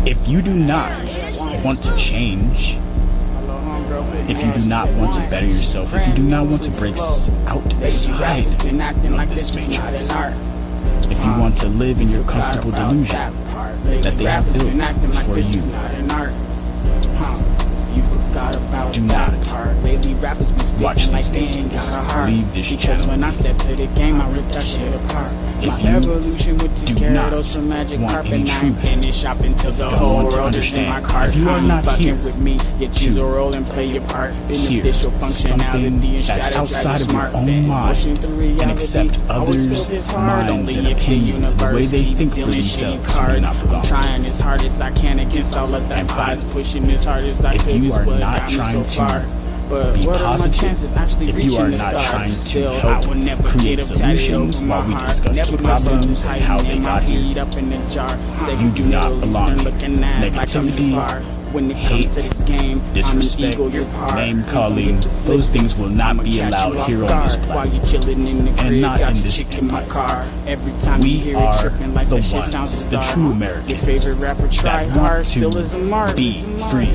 If you do not want to change, if you do not want to better yourself, if you do not want to break outside of this matrix, if you want to live in your comfortable delusion that they have built for you, do not watch these videos. Leave this channel. When I step to the game, I rip that shit apart. If you do not want any truth, don't want to understand, if you are not here to hear something that's outside of your own mind and accept others' minds and opinions, the way they think for themselves, you do not belong. And finally, if you are not trying to be positive, if you are not trying to help create solutions while we discuss the problems and how they got here, you do not belong here. Negativity, hate, disrespect, name calling, those things will not be allowed here on this platform and not in this empire. We are the ones, the true Americans that want to be free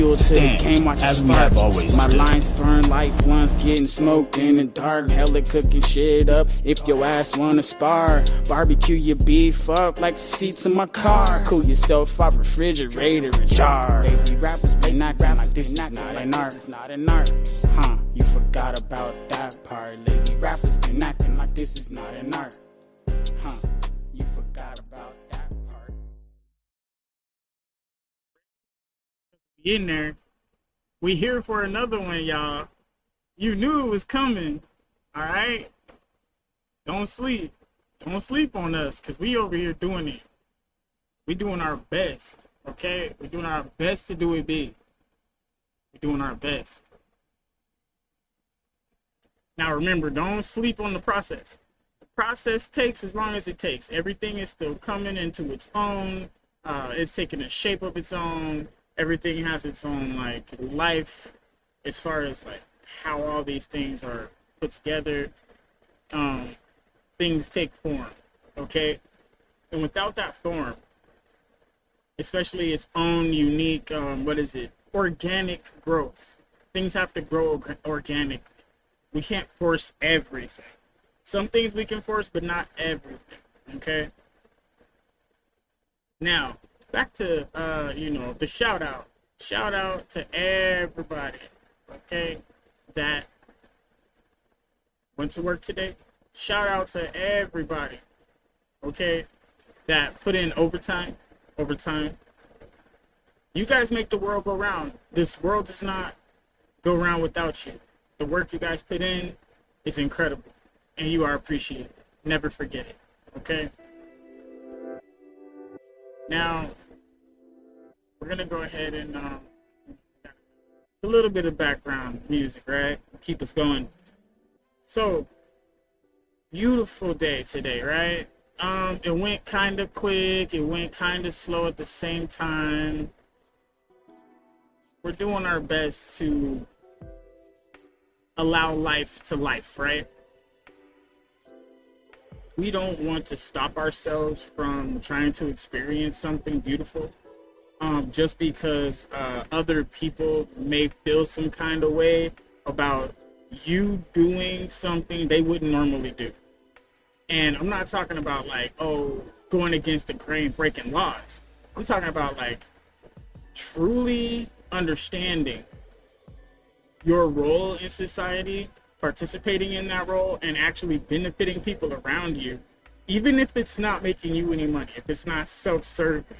and stand as we have always my stood. lines burn like blunts getting smoked in the dark. Hella cooking shit up if your ass wanna spar. Barbecue your beef up like the seats in my car. Cool yourself off refrigerator and jar. Baby rappers be not like this is not an art. This is not an art. Huh? You forgot about that part. Lady rappers been acting like this is not an art. Huh? You forgot about that part. In there. We here for another one, y'all. You knew it was coming. Alright? Don't sleep. Don't sleep on us, because we over here doing it. We doing our best. Okay? We're doing our best to do it big. We're doing our best. Now remember, don't sleep on the process. The process takes as long as it takes. Everything is still coming into its own. It's taking a shape of its own. Everything has its own like life as far as like how all these things are put together. Things take form, okay? And without that form, especially its own unique, organic growth. Things have to grow organically. We can't force everything. Some things we can force, but not everything, okay? Now, back to, the shout out. Shout out to everybody, okay, that went to work today. Shout out to everybody, okay, that put in overtime. You guys make the world go round. This world does not go round without you. The work you guys put in is incredible, and you are appreciated. Never forget it, okay? Now, we're gonna go ahead and a little bit of background music, right? Keep us going. So, beautiful day today, right? It went kind of quick. It went kind of slow at the same time. We're doing our best to allow life to life, right? We don't want to stop ourselves from trying to experience something beautiful. Just because other people may feel some kind of way about you doing something they wouldn't normally do. And I'm not talking about like, going against the grain, breaking laws. I'm talking about like truly understanding your role in society, participating in that role, and actually benefiting people around you, even if it's not making you any money, if it's not self-serving,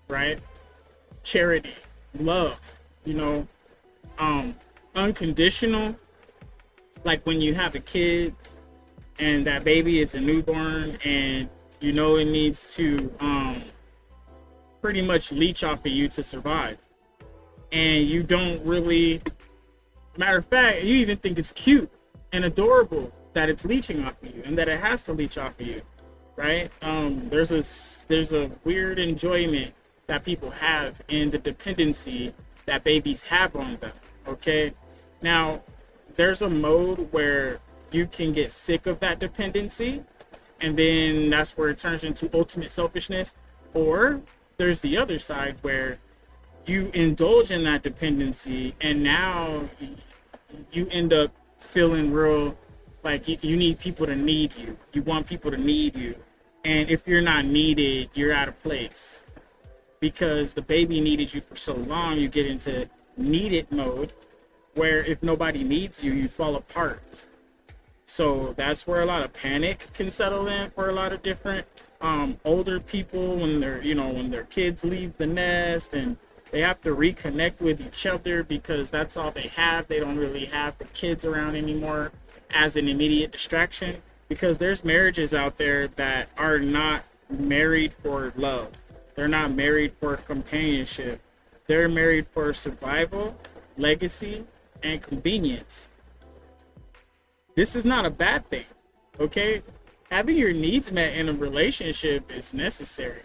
right? Charity, love, unconditional, like when you have a kid and that baby is a newborn and it needs to pretty much leech off of you to survive, and you don't really, matter of fact, you even think it's cute and adorable that it's leeching off of you and that it has to leech off of you, right? There's a weird enjoyment that people have in the dependency that babies have on them, okay? Now, there's a mode where you can get sick of that dependency, and then that's where it turns into ultimate selfishness, or there's the other side where you indulge in that dependency, and now you end up feeling real like you need people to need you. You want people to need you. And if you're not needed, you're out of place. Because the baby needed you for so long, you get into needed mode, where if nobody needs you, you fall apart. So that's where a lot of panic can settle in for a lot of different older people when when their kids leave the nest and they have to reconnect with each other because that's all they have. They don't really have the kids around anymore as an immediate distraction, because there's marriages out there that are not married for love. They're not married for companionship. They're married for survival, legacy, and convenience. This is not a bad thing, okay? Having your needs met in a relationship is necessary.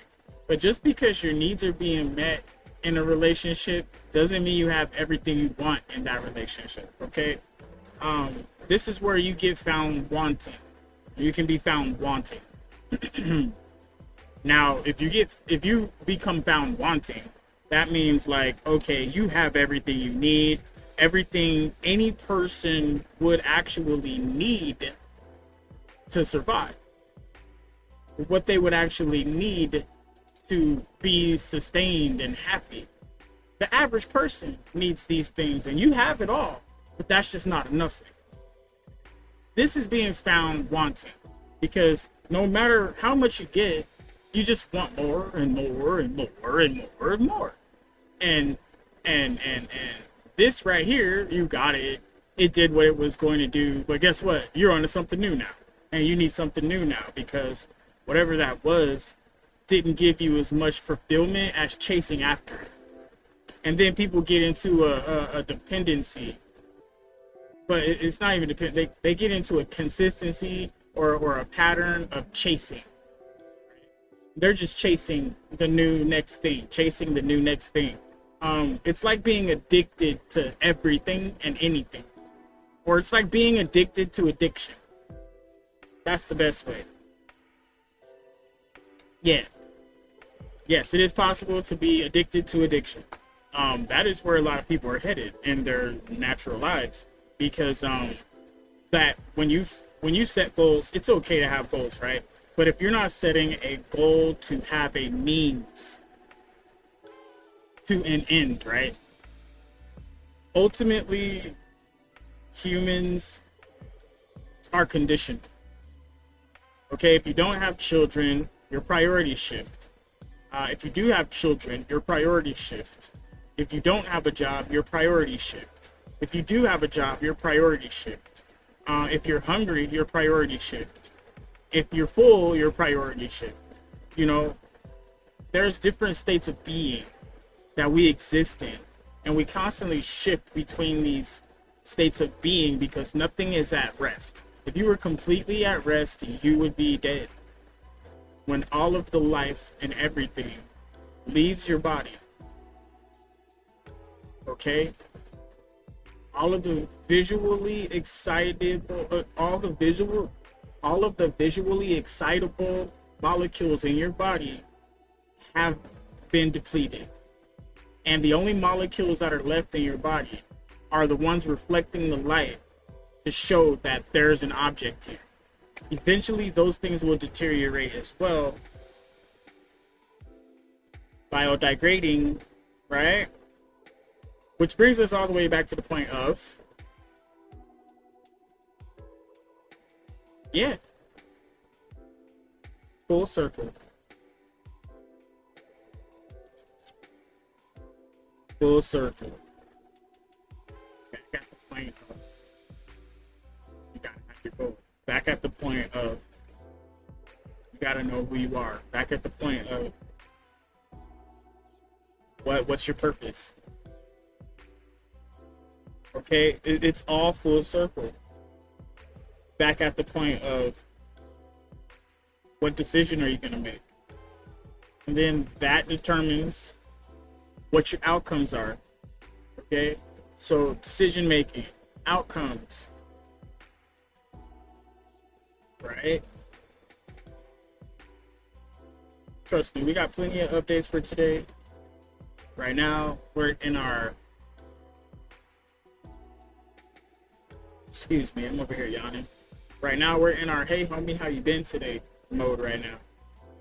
But just because your needs are being met in a relationship doesn't mean you have everything you want in that relationship, okay? This is where you get found wanting. You can be found wanting. Now, if you become found wanting, that means like, okay, you have everything you need, everything any person would actually need to survive. What they would actually need to be sustained and happy. The average person needs these things, and you have it all, but that's just not enough. This is being found wanting, because no matter how much you get, you just want more and more and more and more and more. And this right here, you got it. It did what it was going to do, but guess what? You're onto something new now, and you need something new now, because whatever that was didn't give you as much fulfillment as chasing after it. And then people get into a dependency, but it's not even dependent. They get into a consistency or a pattern of chasing. They're just chasing the new next thing, chasing the new next thing. It's like being addicted to everything and anything, or it's like being addicted to addiction. That's the best way. Yeah. Yes, it is possible to be addicted to addiction. That is where a lot of people are headed in their natural lives, because that when you set goals, it's okay to have goals, right? But if you're not setting a goal to have a means to an end, right? Ultimately, humans are conditioned. Okay, if you don't have children, your priorities shift. If you do have children, your priorities shift. If you don't have a job, your priorities shift. If you do have a job, your priorities shift. If you're hungry, your priorities shift. If you're full, your priorities shift. You know, there's different states of being that we exist in, and we constantly shift between these states of being because nothing is at rest. If you were completely at rest, you would be dead. When all of the life and everything leaves your body, okay? All of the visually excitable, all of the visually excitable molecules in your body have been depleted. And the only molecules that are left in your body are the ones reflecting the light to show that there's an object here. Eventually, those things will deteriorate as well, biodegrading, right? Which brings us all the way back to the point of, yeah, full circle. Full circle. Back at the point of, you gotta have your goal. Back at the point of, you gotta know who you are. Back at the point of, what's your purpose? Okay, it's all full circle. Back at the point of, what decision are you gonna make? And then that determines what your outcomes are. Okay, so decision making, outcomes, right? trust me, we got plenty of updates for today. Right now, we're in our, excuse me, I'm over here yawning. Right now, we're in our, hey homie, how you been today mode right now.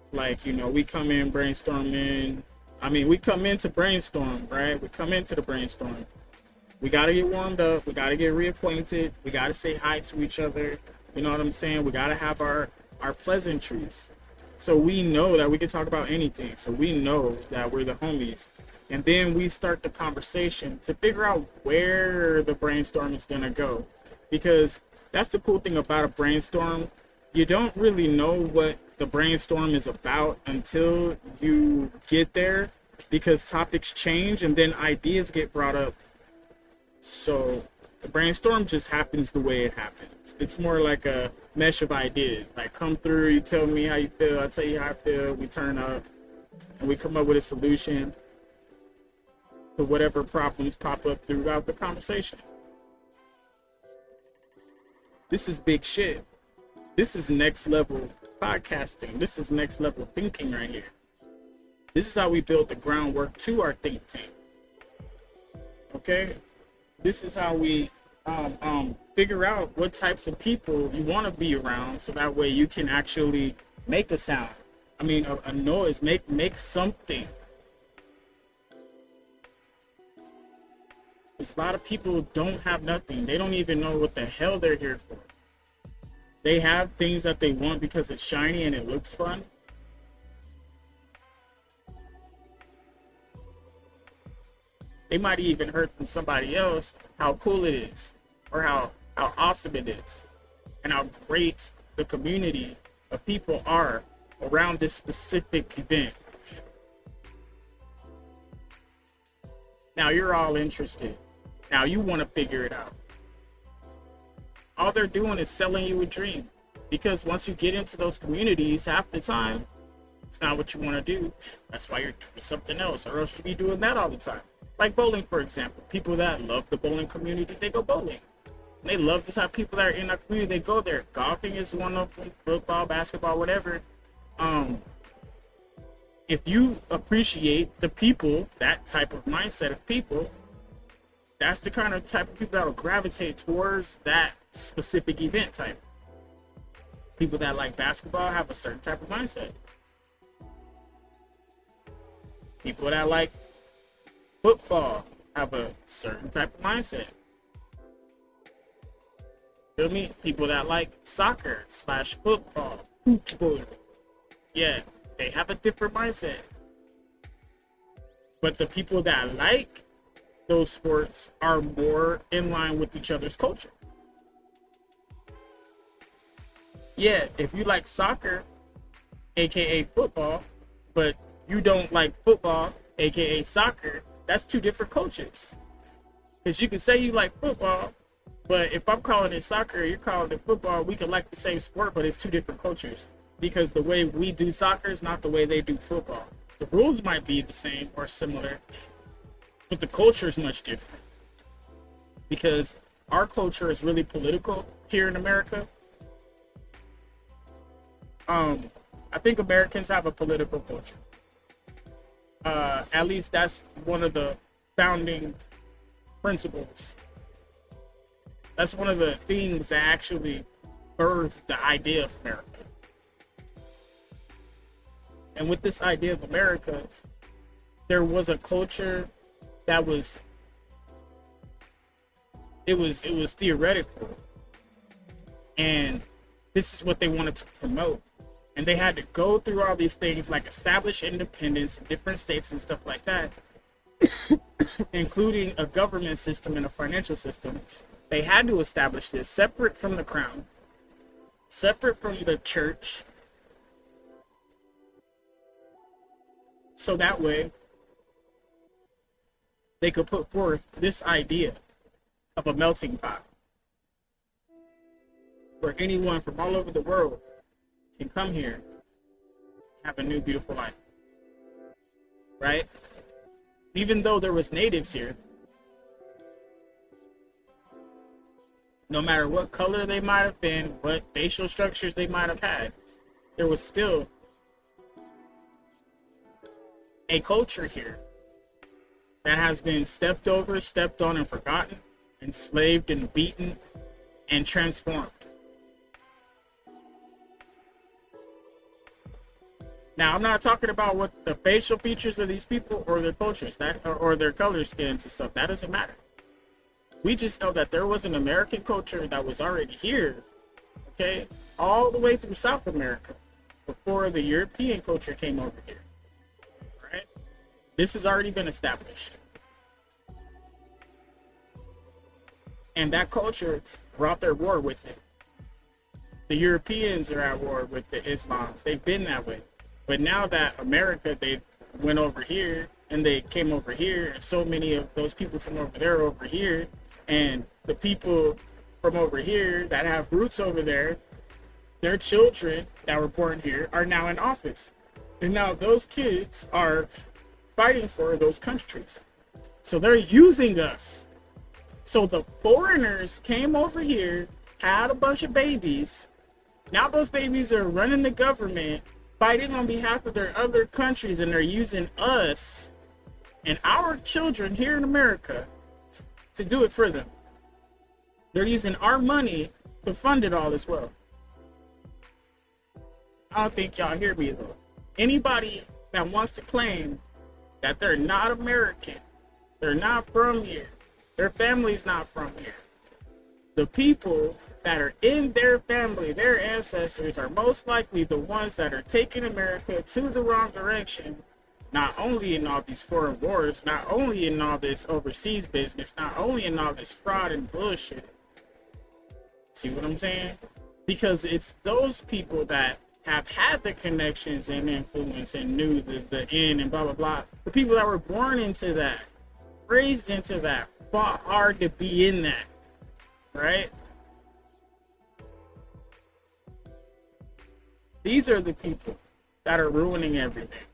It's like, you know, we come in brainstorming. I mean, we come into brainstorm, right? We come into the brainstorm. We got to get warmed up. We got to get reacquainted. We got to say hi to each other. You know what I'm saying? We got to have our pleasantries. So we know that we can talk about anything. So we know that we're the homies. And then we start the conversation to figure out where the brainstorm is going to go. Because that's the cool thing about a brainstorm. You don't really know what the brainstorm is about until you get there, because topics change and then ideas get brought up. So the brainstorm just happens the way it happens. It's more like a mesh of ideas. Like, come through, you tell me how you feel, I tell you how I feel, we turn up, and we come up with a solution to whatever problems pop up throughout the conversation. This is big shit. This is next level podcasting. This is next level thinking right here. This is how we build the groundwork to our think tank. Okay? This is how we figure out what types of people you want to be around, so that way you can actually make a sound. I mean, a noise. Make something. Because a lot of people don't have nothing. They don't even know what the hell they're here for. They have things that they want because it's shiny and it looks fun. They might have even heard from somebody else how cool it is, or how awesome it is, and how great the community of people are around this specific event. Now you're all interested. Now you want to figure it out. All they're doing is selling you a dream, because once you get into those communities, half the time it's not what you want to do. That's why you're doing something else, or else you'd be doing that all the time. Like bowling, for example. People that love the bowling community, they go bowling. They love to have people that are in that community, they go there. Golfing is one of them, football, basketball, whatever. If you appreciate the people, that type of mindset of people, that's the kind of type of people that will gravitate towards that specific event type. People that like basketball have a certain type of mindset. People that like football have a certain type of mindset. Feel me? People that like soccer / football, yeah, they have a different mindset. But the people that like those sports are more in line with each other's culture. Yeah, if you like soccer, aka football, but you don't like football, aka soccer, that's two different cultures. Because you can say you like football, but if I'm calling it soccer, you're calling it football, we can like the same sport, but it's two different cultures. Because the way we do soccer is not the way they do football. The rules might be the same or similar, but the culture is much different. Because our culture is really political here in America. I think Americans have a political culture. At least that's one of the founding principles. That's one of the things that actually birthed the idea of America. And with this idea of America, there was a culture that was theoretical, and this is what they wanted to promote. And they had to go through all these things like establish independence in different states and stuff like that, including a government system and a financial system. They had to establish this separate from the crown, separate from the church, so that way they could put forth this idea of a melting pot where anyone from all over the world can come here and have a new beautiful life, right? Even though there was natives here, no matter what color they might have been, what facial structures they might have had, there was still a culture here that has been stepped over, stepped on, and forgotten, enslaved and beaten and transformed. Now, I'm not talking about what the facial features of these people or their cultures, or their color skins and stuff. That doesn't matter. We just know that there was an American culture that was already here, okay, all the way through South America before the European culture came over here. Right? This has already been established. And that culture brought their war with it. The Europeans are at war with the Islams. They've been that way. But now that America, they went over here and they came over here, and so many of those people from over there are over here, and the people from over here that have roots over there, their children that were born here are now in office. And now those kids are fighting for those countries. So they're using us. So the foreigners came over here, had a bunch of babies. Now those babies are running the government, fighting on behalf of their other countries, and they're using us and our children here in America to do it for them. They're using our money to fund it all as well. I don't think y'all hear me though. Anybody that wants to claim that they're not American, they're not from here, their family's not from here, the people that are in their family, their ancestors, are most likely the ones that are taking America to the wrong direction, not only in all these foreign wars, not only in all this overseas business, not only in all this fraud and bullshit. See what I'm saying? Because it's those people that have had the connections and influence and knew the end and blah, blah, blah. The people that were born into that, raised into that, fought hard to be in that, right? These are the people that are ruining everything.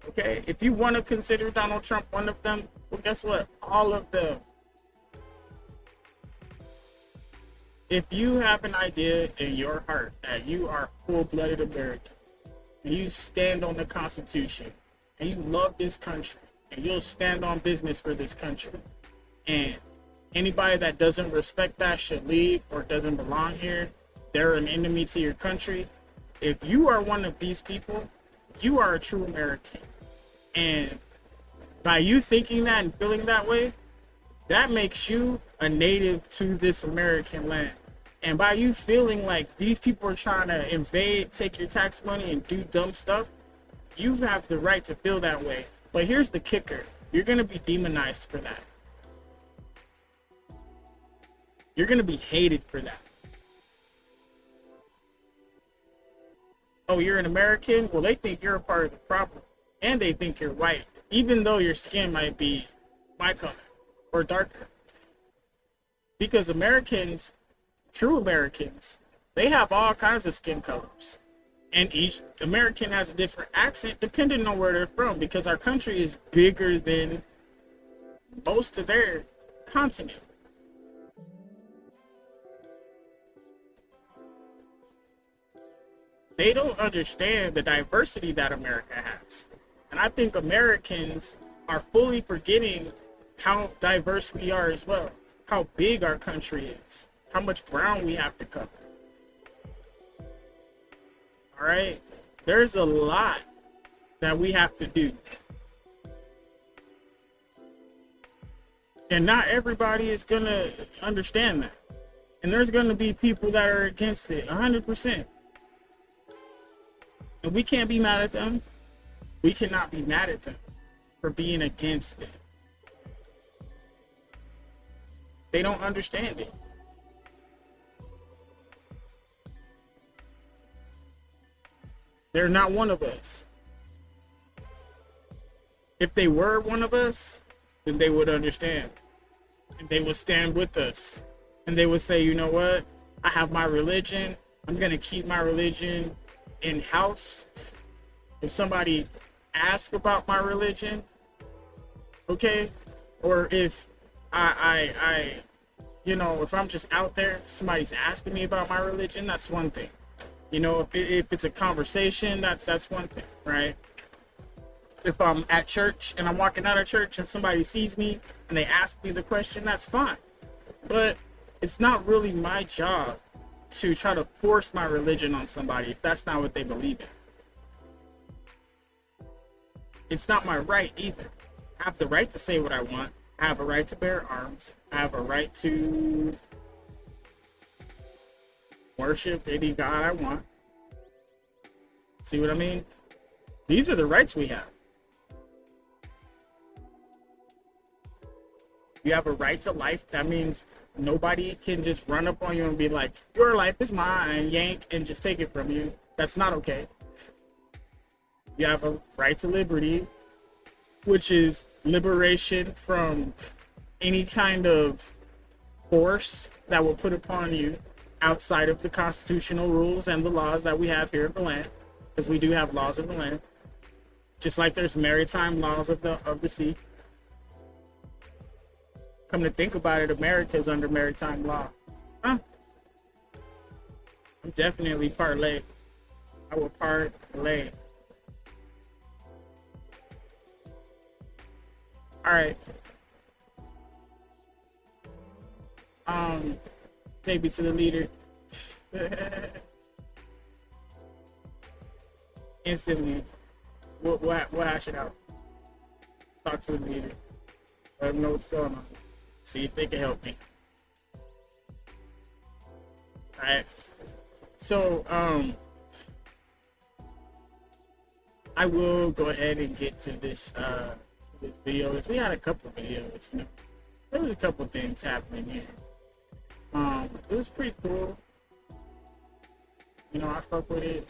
Okay? If you want to consider Donald Trump one of them, well, guess what? All of them. If you have an idea in your heart that you are full-blooded American, and you stand on the Constitution, and you love this country, and you'll stand on business for this country, and anybody that doesn't respect that should leave or doesn't belong here, they're an enemy to your country. If you are one of these people, you are a true American. And by you thinking that and feeling that way, that makes you a native to this American land. And by you feeling like these people are trying to invade, take your tax money, and do dumb stuff, you have the right to feel that way. But here's the kicker. You're going to be demonized for that. You're going to be hated for that. Oh, you're an American? Well, they think you're a part of the problem. And they think you're white, even though your skin might be my color or darker. Because Americans, true Americans, they have all kinds of skin colors. And each American has a different accent depending on where they're from, because our country is bigger than most of their continent. They don't understand the diversity that America has. And I think Americans are fully forgetting how diverse we are as well, how big our country is, how much ground we have to cover. All right? There's a lot that we have to do. And not everybody is going to understand that. And there's going to be people that are against it, 100%. And we can't be mad at them. We cannot be mad at them for being against it. They don't understand it. They're not one of us. If they were one of us, then they would understand. And they would stand with us. And they would say, you know what? I have my religion. I'm going to keep my religion in house. If somebody asks about my religion, okay, or if I you know, if I'm just out there, somebody's asking me about my religion, that's one thing. You know, if it's a conversation, that's one thing, right? if I'm at church and I'm walking out of church and somebody sees me and they ask me the question, that's fine. But it's not really my job to try to force my religion on somebody if that's not what they believe in. It's not my right either. I have the right to say what I want. I have a right to bear arms. I have a right to worship any God I want. See what I mean? These are the rights we have. You have a right to life. That means nobody can just run up on you and be like, your life is mine, yank, and just take it from you. That's not okay. You have a right to liberty, which is liberation from any kind of force that will put upon you outside of the constitutional rules and the laws that we have here in the land, because we do have laws of the land, just like there's maritime laws of the sea. Come to think about it, America is under maritime law. Huh? I'm definitely parlay. I will parlay. All right. Take me to the leader. Instantly. What hash it out. Talk to the leader. Let them know what's going on. See if they can help me. All right. So, I will go ahead and get to this video. We had a couple of videos, you know. There was a couple of things happening here. It was pretty cool. You know, I fuck with it.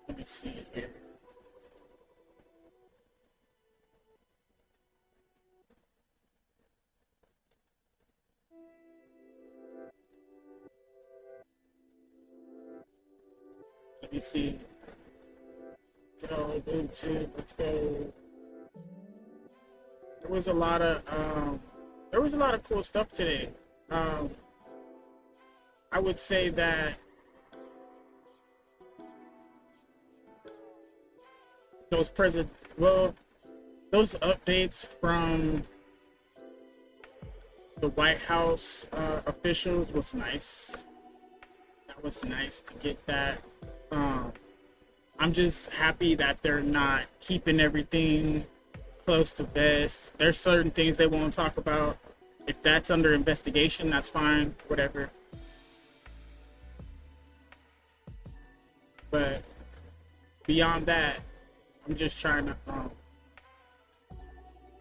Let me see it here. Let me see. Go YouTube. Let's go. There was a lot of cool stuff today. I would say that those updates from the White House officials was nice. That was nice to get that. I'm just happy that they're not keeping everything close to vest. There's certain things they won't talk about. If that's under investigation, that's fine, whatever. But beyond that, I'm just trying to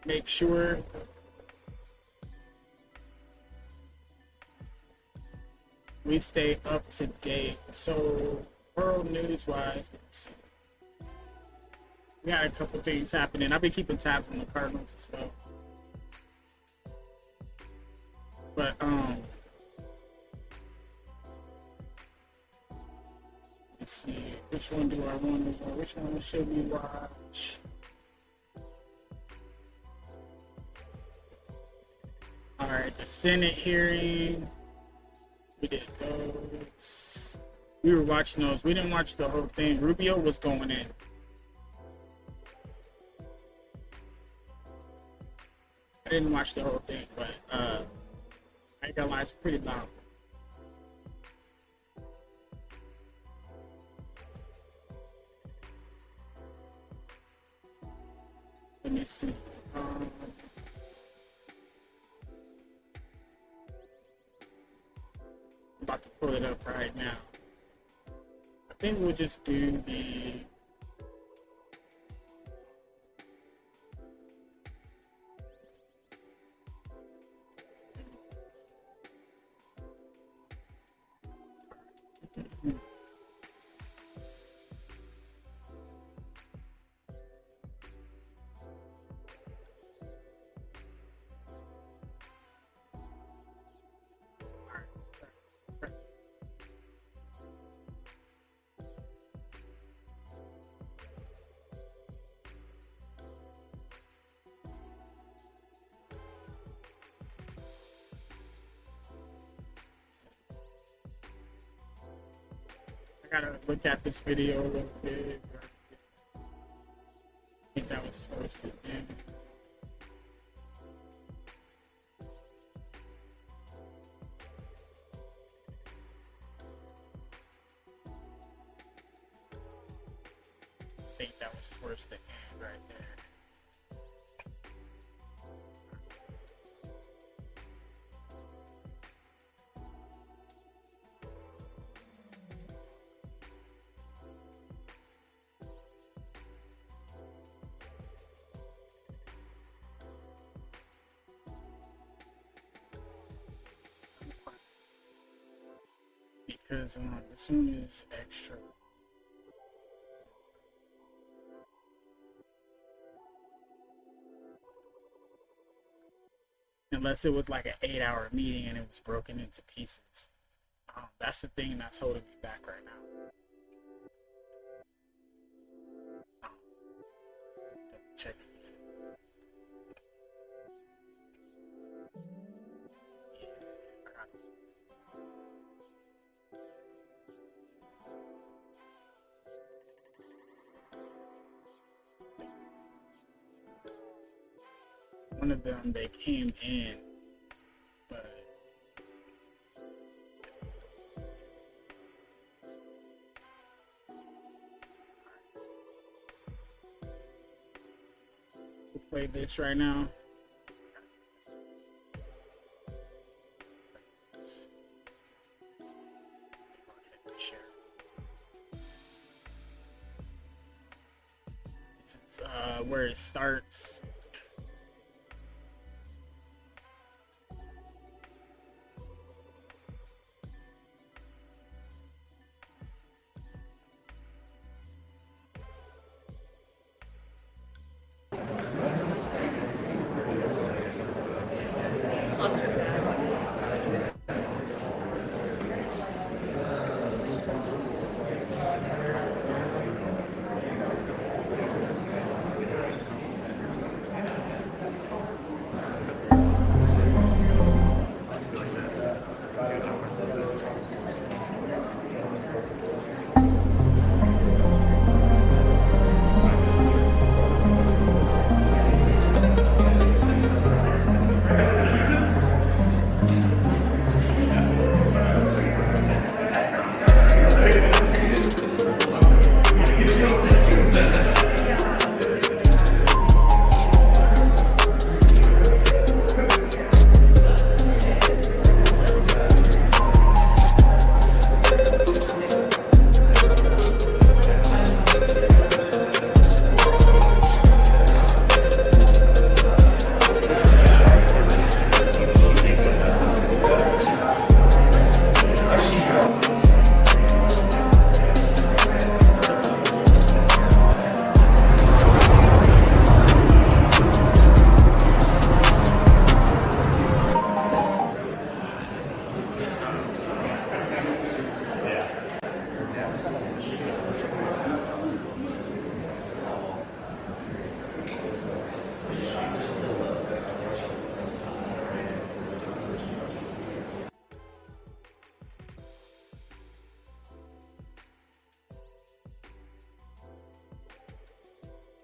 make sure we stay up to date. So world news wise, let's see. We got a couple things happening. I've been keeping tabs on the Cardinals as well. But let's see, which one do I want to watch? Which one should we watch? All right, the Senate hearing. We did those. We were watching those. We didn't watch the whole thing. Rubio was going in. I didn't watch the whole thing, but I ain't gonna lie, it's pretty loud. Let me see. I'm about to pull it up right now. I think we'll just do the gotta look at this video a little bit. I think that was towards the end. I think that was towards the end right there. Because this one is extra. Unless it was like an 8-hour meeting and it was broken into pieces. That's the thing that's holding me back right now. Check it. One of them, they came in, but we'll play this right now. This is where it starts.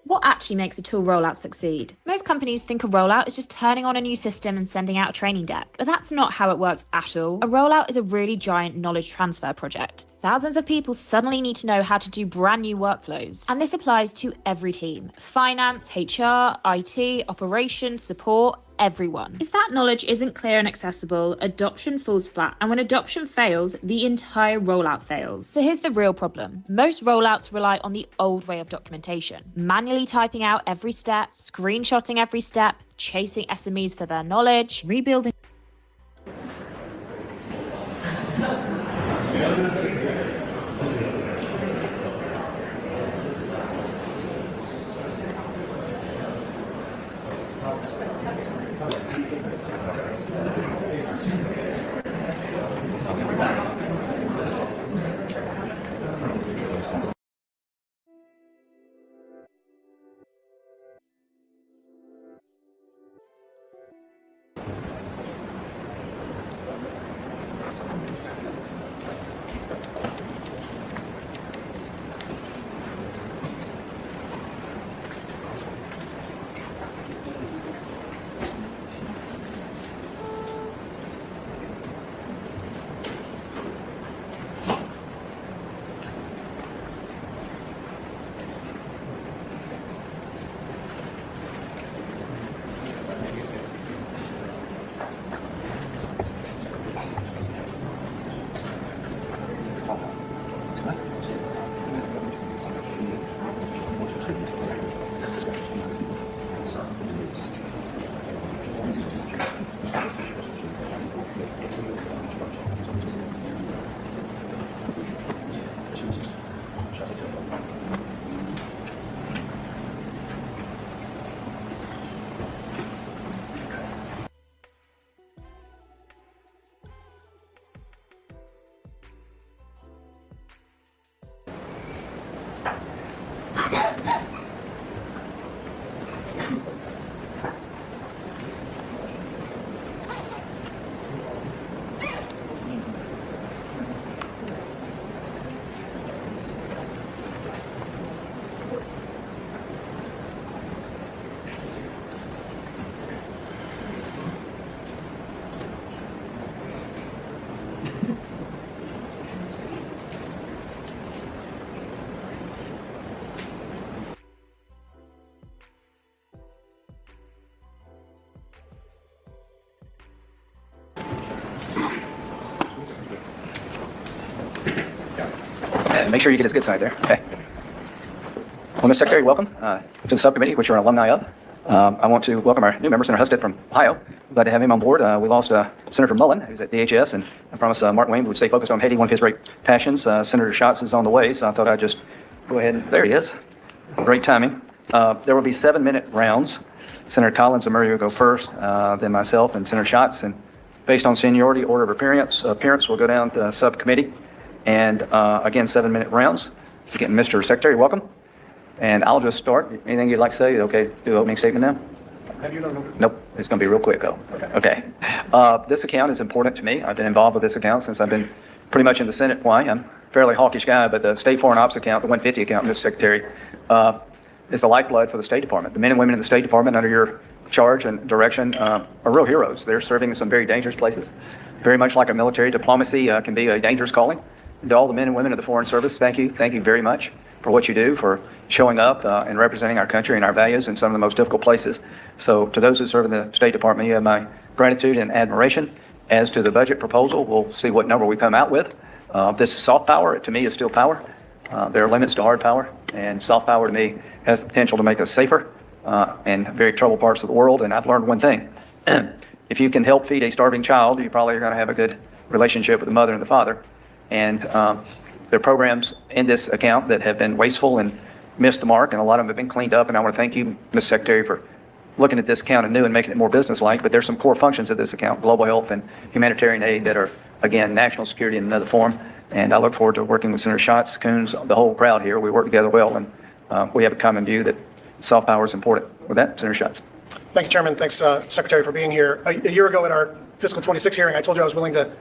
What actually makes a tool rollout succeed? Most companies think a rollout is just turning on a new system and sending out a training deck, but that's not how it works at all. A rollout is a really giant knowledge transfer project. Thousands of people suddenly need to know how to do brand new workflows, and this applies to every team: finance, HR, IT, operations, support, everyone. If that knowledge isn't clear and accessible, adoption falls flat, and when adoption fails, the entire rollout fails. So here's the real problem. Most rollouts rely on the old way of documentation, manually typing out every step, screenshotting every step, chasing SMEs for their knowledge, rebuilding And make sure you get his good side there. Okay. Well, Mr. Secretary, welcome to the subcommittee, which you're an alumni of. I want to welcome our new member, Senator Husted from Ohio. Glad to have him on board. We lost Senator Mullen, who's at DHS, and I promised Mark Wayne would stay focused on Haiti, one of his great passions. Senator Schatz is on the way, so I thought I'd just go ahead and, there he is. Great timing. There will be 7-minute rounds. Senator Collins and Murray will go first, then myself and Senator Schatz. And based on seniority, order of appearance will go down to subcommittee. And again, 7-minute rounds. Again, Mr. Secretary, welcome. And I'll just start. Anything you'd like to say? Okay, do the opening statement now? Have you done? Nope, it's going to be real quick though. Okay. This account is important to me. I've been involved with this account since I've been pretty much in the Senate. Why? I'm a fairly hawkish guy, but the State Foreign Ops account, the 150 account, Mr. Secretary, is the lifeblood for the State Department. The men and women in the State Department under your charge and direction are real heroes. They're serving in some very dangerous places. Very much like a military, diplomacy can be a dangerous calling. To all the men and women of the Foreign Service, thank you very much for what you do, for showing up and representing our country and our values in some of the most difficult places. So to those who serve in the State Department, you have my gratitude and admiration. As to the budget proposal, we'll see what number we come out with. This is soft power. To me, is still power. There are limits to hard power, and soft power to me has the potential to make us safer in very troubled parts of the world. And I've learned one thing. If you can help feed a starving child, you probably are going to have a good relationship with the mother and the father. And there are programs in this account that have been wasteful and missed the mark, and a lot of them have been cleaned up. And I want to thank you, Ms. Secretary, for looking at this account anew and making it more business-like. But there's some core functions of this account, global health and humanitarian aid, that are, again, national security in another form. And I look forward to working with Senator Schatz, Coons, the whole crowd here. We work together well, and we have a common view that soft power is important. With that, Senator Schatz. Thank you, Chairman. Thanks, Secretary, for being here. A year ago at our fiscal 26 hearing, I told you I was willing to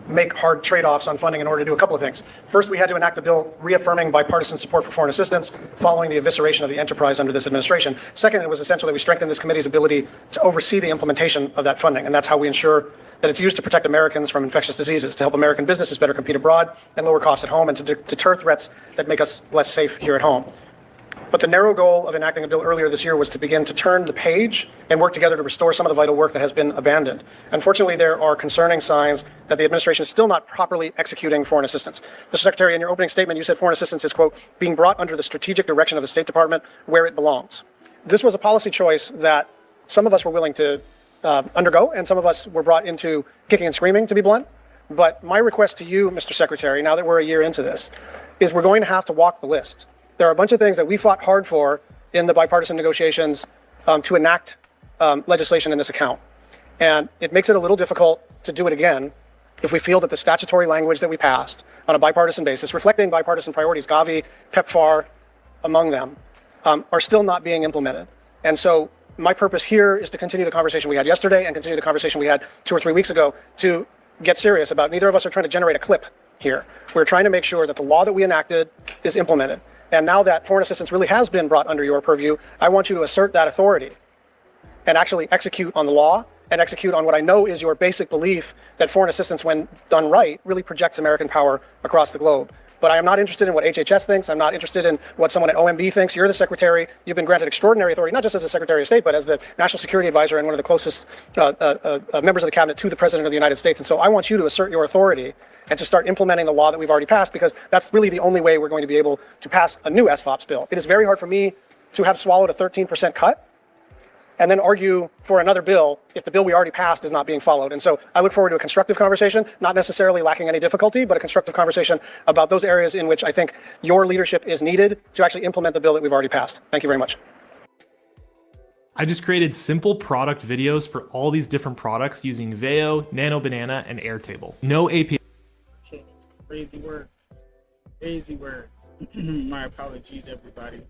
make hard trade-offs on funding in order to do a couple of things. First, we had to enact a bill reaffirming bipartisan support for foreign assistance following the evisceration of the enterprise under this administration. Second, it was essential that we strengthen this committee's ability to oversee the implementation of that funding, and that's how we ensure that it's used to protect Americans from infectious diseases, to help American businesses better compete abroad and lower costs at home, and to deter threats that make us less safe here at home. But the narrow goal of enacting a bill earlier this year was to begin to turn the page and work together to restore some of the vital work that has been abandoned. Unfortunately, there are concerning signs that the administration is still not properly executing foreign assistance. Mr. Secretary, in your opening statement, you said foreign assistance is, quote, being brought under the strategic direction of the State Department where it belongs. This was a policy choice that some of us were willing to undergo, and some of us were brought into kicking and screaming, to be blunt. But my request to you, Mr. Secretary, now that we're a year into this, is we're going to have to walk the list. There are a bunch of things that we fought hard for in the bipartisan negotiations to enact legislation in this account. And it makes it a little difficult to do it again if we feel that the statutory language that we passed on a bipartisan basis, reflecting bipartisan priorities, Gavi, PEPFAR, among them, are still not being implemented. And so my purpose here is to continue the conversation we had yesterday and continue the conversation we had 2 or 3 weeks ago to get serious about. Neither of us are trying to generate a clip here. We're trying to make sure that the law that we enacted is implemented. And now that foreign assistance really has been brought under your purview, I want you to assert that authority and actually execute on the law and execute on what I know is your basic belief that foreign assistance, when done right, really projects American power across the globe. But I am not interested in what HHS thinks. I'm not interested in what someone at OMB thinks. You're the Secretary. You've been granted extraordinary authority, not just as the Secretary of State, but as the National Security Advisor and one of the closest members of the Cabinet to the President of the United States. And so I want you to assert your authority and to start implementing the law that we've already passed, because that's really the only way we're going to be able to pass a new SFOPS bill. It is very hard for me to have swallowed a 13% cut and then argue for another bill if the bill we already passed is not being followed. And so I look forward to a constructive conversation, not necessarily lacking any difficulty, but a constructive conversation about those areas in which I think your leadership is needed to actually implement the bill that we've already passed. Thank you very much. I just created simple product videos for all these different products using Veo, Nano Banana, and Airtable. No API. It's crazy work. Crazy work. My apologies, everybody.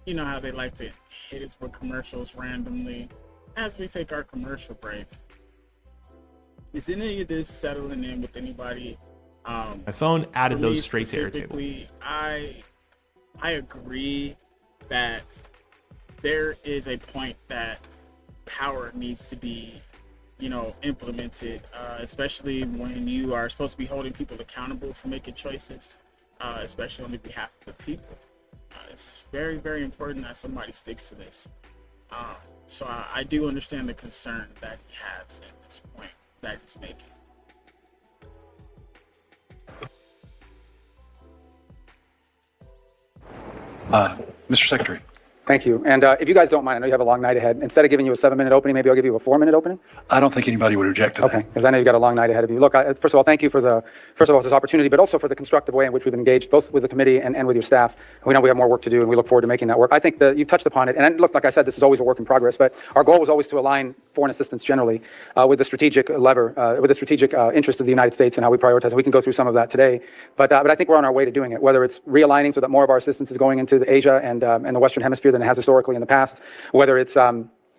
You know how they like to hit us with commercials randomly as we take our commercial break. Is any of this settling in with anybody? My phone added those straight to Airtable. I agree that there is a point that power needs to be, implemented, especially when you are supposed to be holding people accountable for making choices, especially on the behalf of the people. It's very, very important that somebody sticks to this. So I do understand the concern that he has at this point that he's making. Mr. Secretary. Thank you. And if you guys don't mind, I know you have a long night ahead. Instead of giving you a 7-minute opening, maybe I'll give you a 4-minute opening. I don't think anybody would object to that. Okay, because I know you've got a long night ahead of you. Look, first of all, thank you for this opportunity, but also for the constructive way in which we've engaged, both with the committee and with your staff. We know we have more work to do, and we look forward to making that work. I think that you've touched upon it, and look, like I said, this is always a work in progress, but our goal was always to align foreign assistance generally with the strategic interest of the United States and how we prioritize. And we can go through some of that today, but I think we're on our way to doing it, whether it's realigning so that more of our assistance is going into Asia and the Western Hemisphere than it has historically in the past, whether it's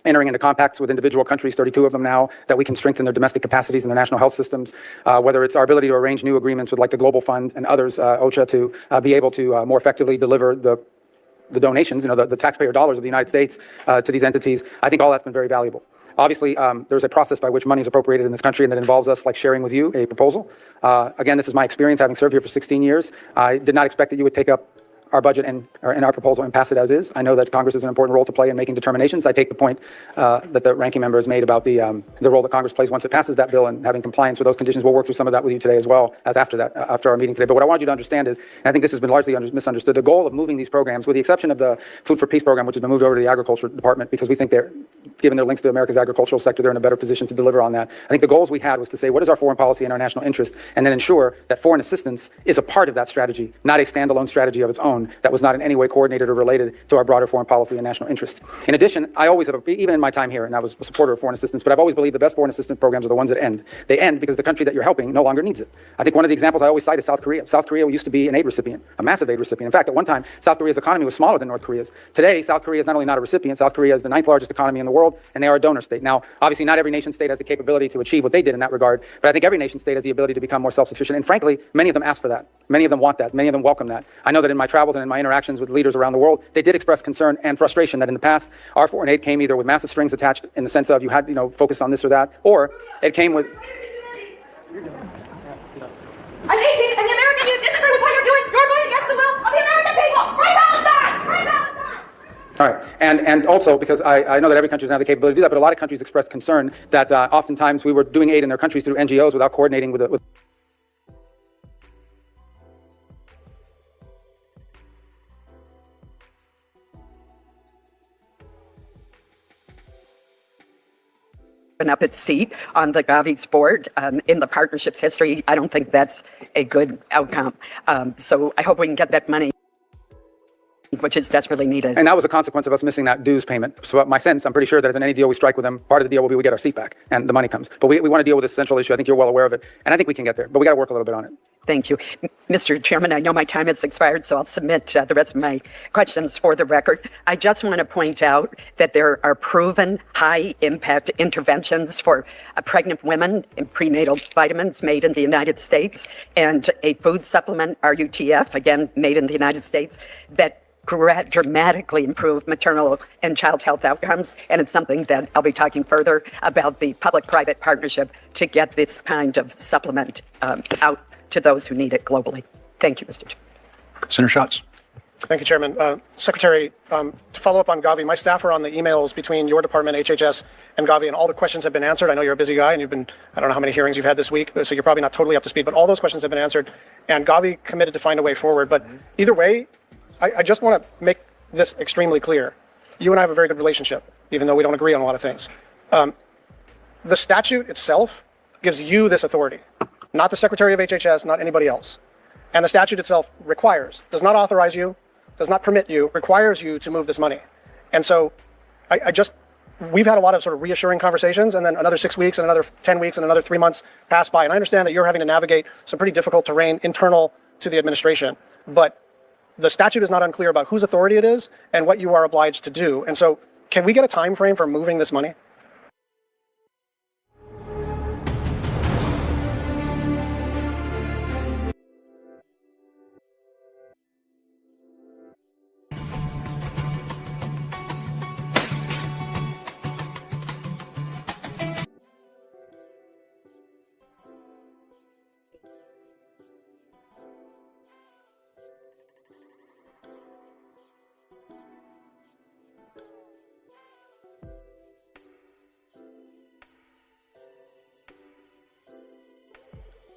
entering into compacts with individual countries, 32 of them now, that we can strengthen their domestic capacities and their national health systems, whether it's our ability to arrange new agreements with like the Global Fund and others, OCHA, to be able to more effectively deliver the donations, the taxpayer dollars of the United States to these entities. I think all that's been very valuable. Obviously, there's a process by which money is appropriated in this country, and that involves us like sharing with you a proposal. Again, this is my experience having served here for 16 years. I did not expect that you would take up our budget and our proposal and pass it as is. I know that Congress has an important role to play in making determinations. I take the point that the ranking member has made about the role that Congress plays once it passes that bill and having compliance with those conditions. We'll work through some of that with you today as well as after our meeting today. But what I want you to understand is, and I think this has been largely misunderstood, the goal of moving these programs, with the exception of the Food for Peace program, which has been moved over to the Agriculture Department because we think given their links to America's agricultural sector, they're in a better position to deliver on that. I think the goals we had was to say, what is our foreign policy and our national interest, and then ensure that foreign assistance is a part of that strategy, not a standalone strategy of its own that was not in any way coordinated or related to our broader foreign policy and national interests. In addition, I always have, even in my time here, and I was a supporter of foreign assistance, but I've always believed the best foreign assistance programs are the ones that end. They end because the country that you're helping no longer needs it. I think one of the examples I always cite is South Korea. South Korea used to be an aid recipient, a massive aid recipient. In fact, at one time, South Korea's economy was smaller than North Korea's. Today, South Korea is not only not a recipient, South Korea is the 9th largest economy in the world, and they are a donor state. Now, obviously, not every nation state has the capability to achieve what they did in that regard, but I think every nation state has the ability to become more self-sufficient, and frankly, many of them ask for that. Many of them want that. Many of them welcome that. I know that in my travels and in my interactions with leaders around the world, they did express concern and frustration that in the past, our foreign aid came either with massive strings attached in the sense of you had, focus on this or that, or it came with... I'm 18 and the American youth disagree with what you're doing. You're going against the will of the American people. Free Palestine! Free Palestine! All right, and also because I know that every country doesn't have the capability to do that, but a lot of countries expressed concern that oftentimes we were doing aid in their countries through NGOs without coordinating with up its seat on the Gavi's board in the partnership's history. I don't think that's a good outcome. So I hope we can get that money, which is desperately needed. And that was a consequence of us missing that dues payment. So my sense, I'm pretty sure that as in any deal we strike with them, part of the deal will be we get our seat back and the money comes. But we want to deal with this central issue. I think you're well aware of it. And I think we can get there, but we got to work a little bit on it. Thank you. Mr. Chairman, I know my time has expired, so I'll submit the rest of my questions for the record. I just want to point out that there are proven high-impact interventions for pregnant women in prenatal vitamins made in the United States and a food supplement, RUTF, again, made in the United States, that dramatically improve maternal and child health outcomes. And it's something that I'll be talking further about the public-private partnership to get this kind of supplement out to those who need it globally. Thank you, Mr. Chairman. Senator Schatz. Thank you, Chairman. Secretary, to follow up on Gavi, my staff are on the emails between your department, HHS, and Gavi, and all the questions have been answered. I know you're a busy guy, and I don't know how many hearings you've had this week, so you're probably not totally up to speed, but all those questions have been answered, and Gavi committed to find a way forward. But either way, I just want to make this extremely clear. You and I have a very good relationship, even though we don't agree on a lot of things. The statute itself gives you this authority, not the Secretary of HHS, not anybody else. And the statute itself does not authorize you, does not permit you, requires you to move this money. And so we've had a lot of sort of reassuring conversations, and then another 6 weeks and another 10 weeks and another 3 months pass by. And I understand that you're having to navigate some pretty difficult terrain internal to the administration, but the statute is not unclear about whose authority it is and what you are obliged to do. And so can we get a time frame for moving this money?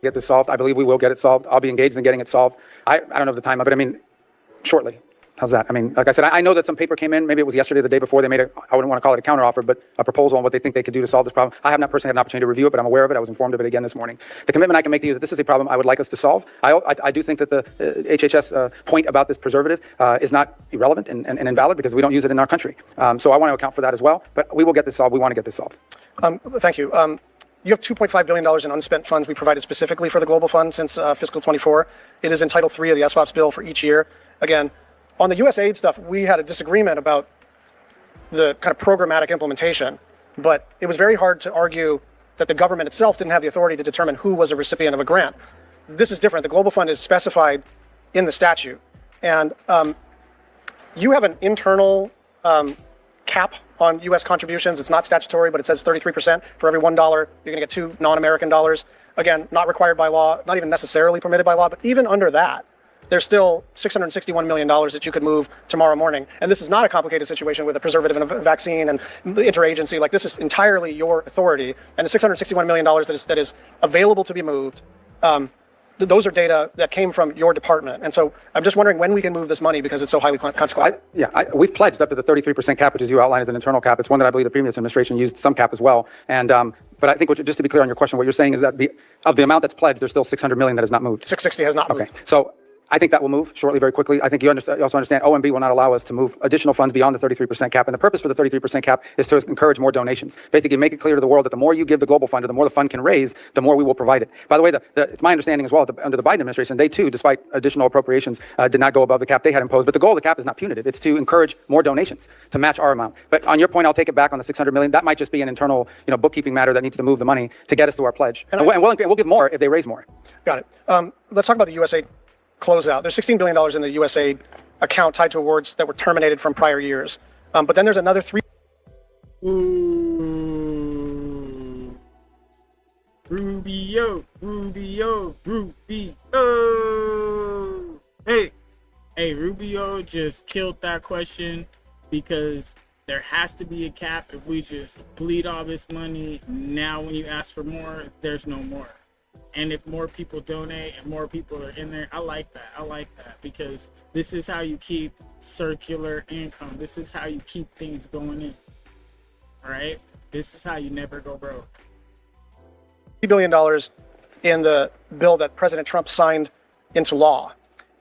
Get this solved. I believe we will get it solved. I'll be engaged in getting it solved. I don't know the time of it. I mean, shortly. How's that? I mean, like I said, I know that some paper came in, maybe it was yesterday or the day before, they made I wouldn't want to call it a counteroffer, but a proposal on what they think they could do to solve this problem. I have not personally had an opportunity to review it, but I'm aware of it. I was informed of it again this morning. The commitment I can make to you is that this is a problem I would like us to solve. I do think that the HHS point about this preservative is not irrelevant and invalid because we don't use it in our country. So I want to account for that as well, but we will get this solved. We want to get this solved. Thank you. You have $2.5 billion in unspent funds we provided specifically for the Global Fund since fiscal 24. It is in Title III of the SWAPS bill for each year. Again, on the USAID stuff, we had a disagreement about the kind of programmatic implementation, but it was very hard to argue that the government itself didn't have the authority to determine who was a recipient of a grant. This is different. The Global Fund is specified in the statute, and you have an internal cap on U.S. contributions. It's not statutory, but it says 33%. For every $1, you're going to get 2 non-American dollars. Again, not required by law, not even necessarily permitted by law, but even under that, there's still $661 million that you could move tomorrow morning. And this is not a complicated situation with a preservative and a vaccine and interagency. Like, this is entirely your authority. And the $661 million that is available to be moved, those are data that came from your department. And so I'm just wondering when we can move this money because it's so highly consequential. We've pledged up to the 33% cap, which is you outlined as an internal cap. It's one that I believe the previous administration used some cap as well. And but I think just to be clear on your question, what you're saying is that of the amount that's pledged, there's still $600 million that has not moved. 660 has not moved. Okay, so I think that will move shortly, very quickly. I think you also understand OMB will not allow us to move additional funds beyond the 33% cap. And the purpose for the 33% cap is to encourage more donations. Basically, make it clear to the world that the more you give the Global Fund, or the more the fund can raise, the more we will provide it. By the way, it's my understanding as well, under the Biden administration, they too, despite additional appropriations, did not go above the cap they had imposed. But the goal of the cap is not punitive. It's to encourage more donations to match our amount. But on your point, I'll take it back on the $600 million. That might just be an internal, bookkeeping matter that needs to move the money to get us to our pledge. And we'll give more if they raise more. Got it. Let's talk about the USAID closeout. There's $16 billion in the USAID account tied to awards that were terminated from prior years. But then there's another Rubio. Hey, Rubio just killed that question because there has to be a cap. If we just bleed all this money, now when you ask for more, there's no more. And if more people donate and more people are in there, I like that because this is how you keep circular income. This is how you keep things going in. All right? This is how you never go broke. $3 billion in the bill that President Trump signed into law.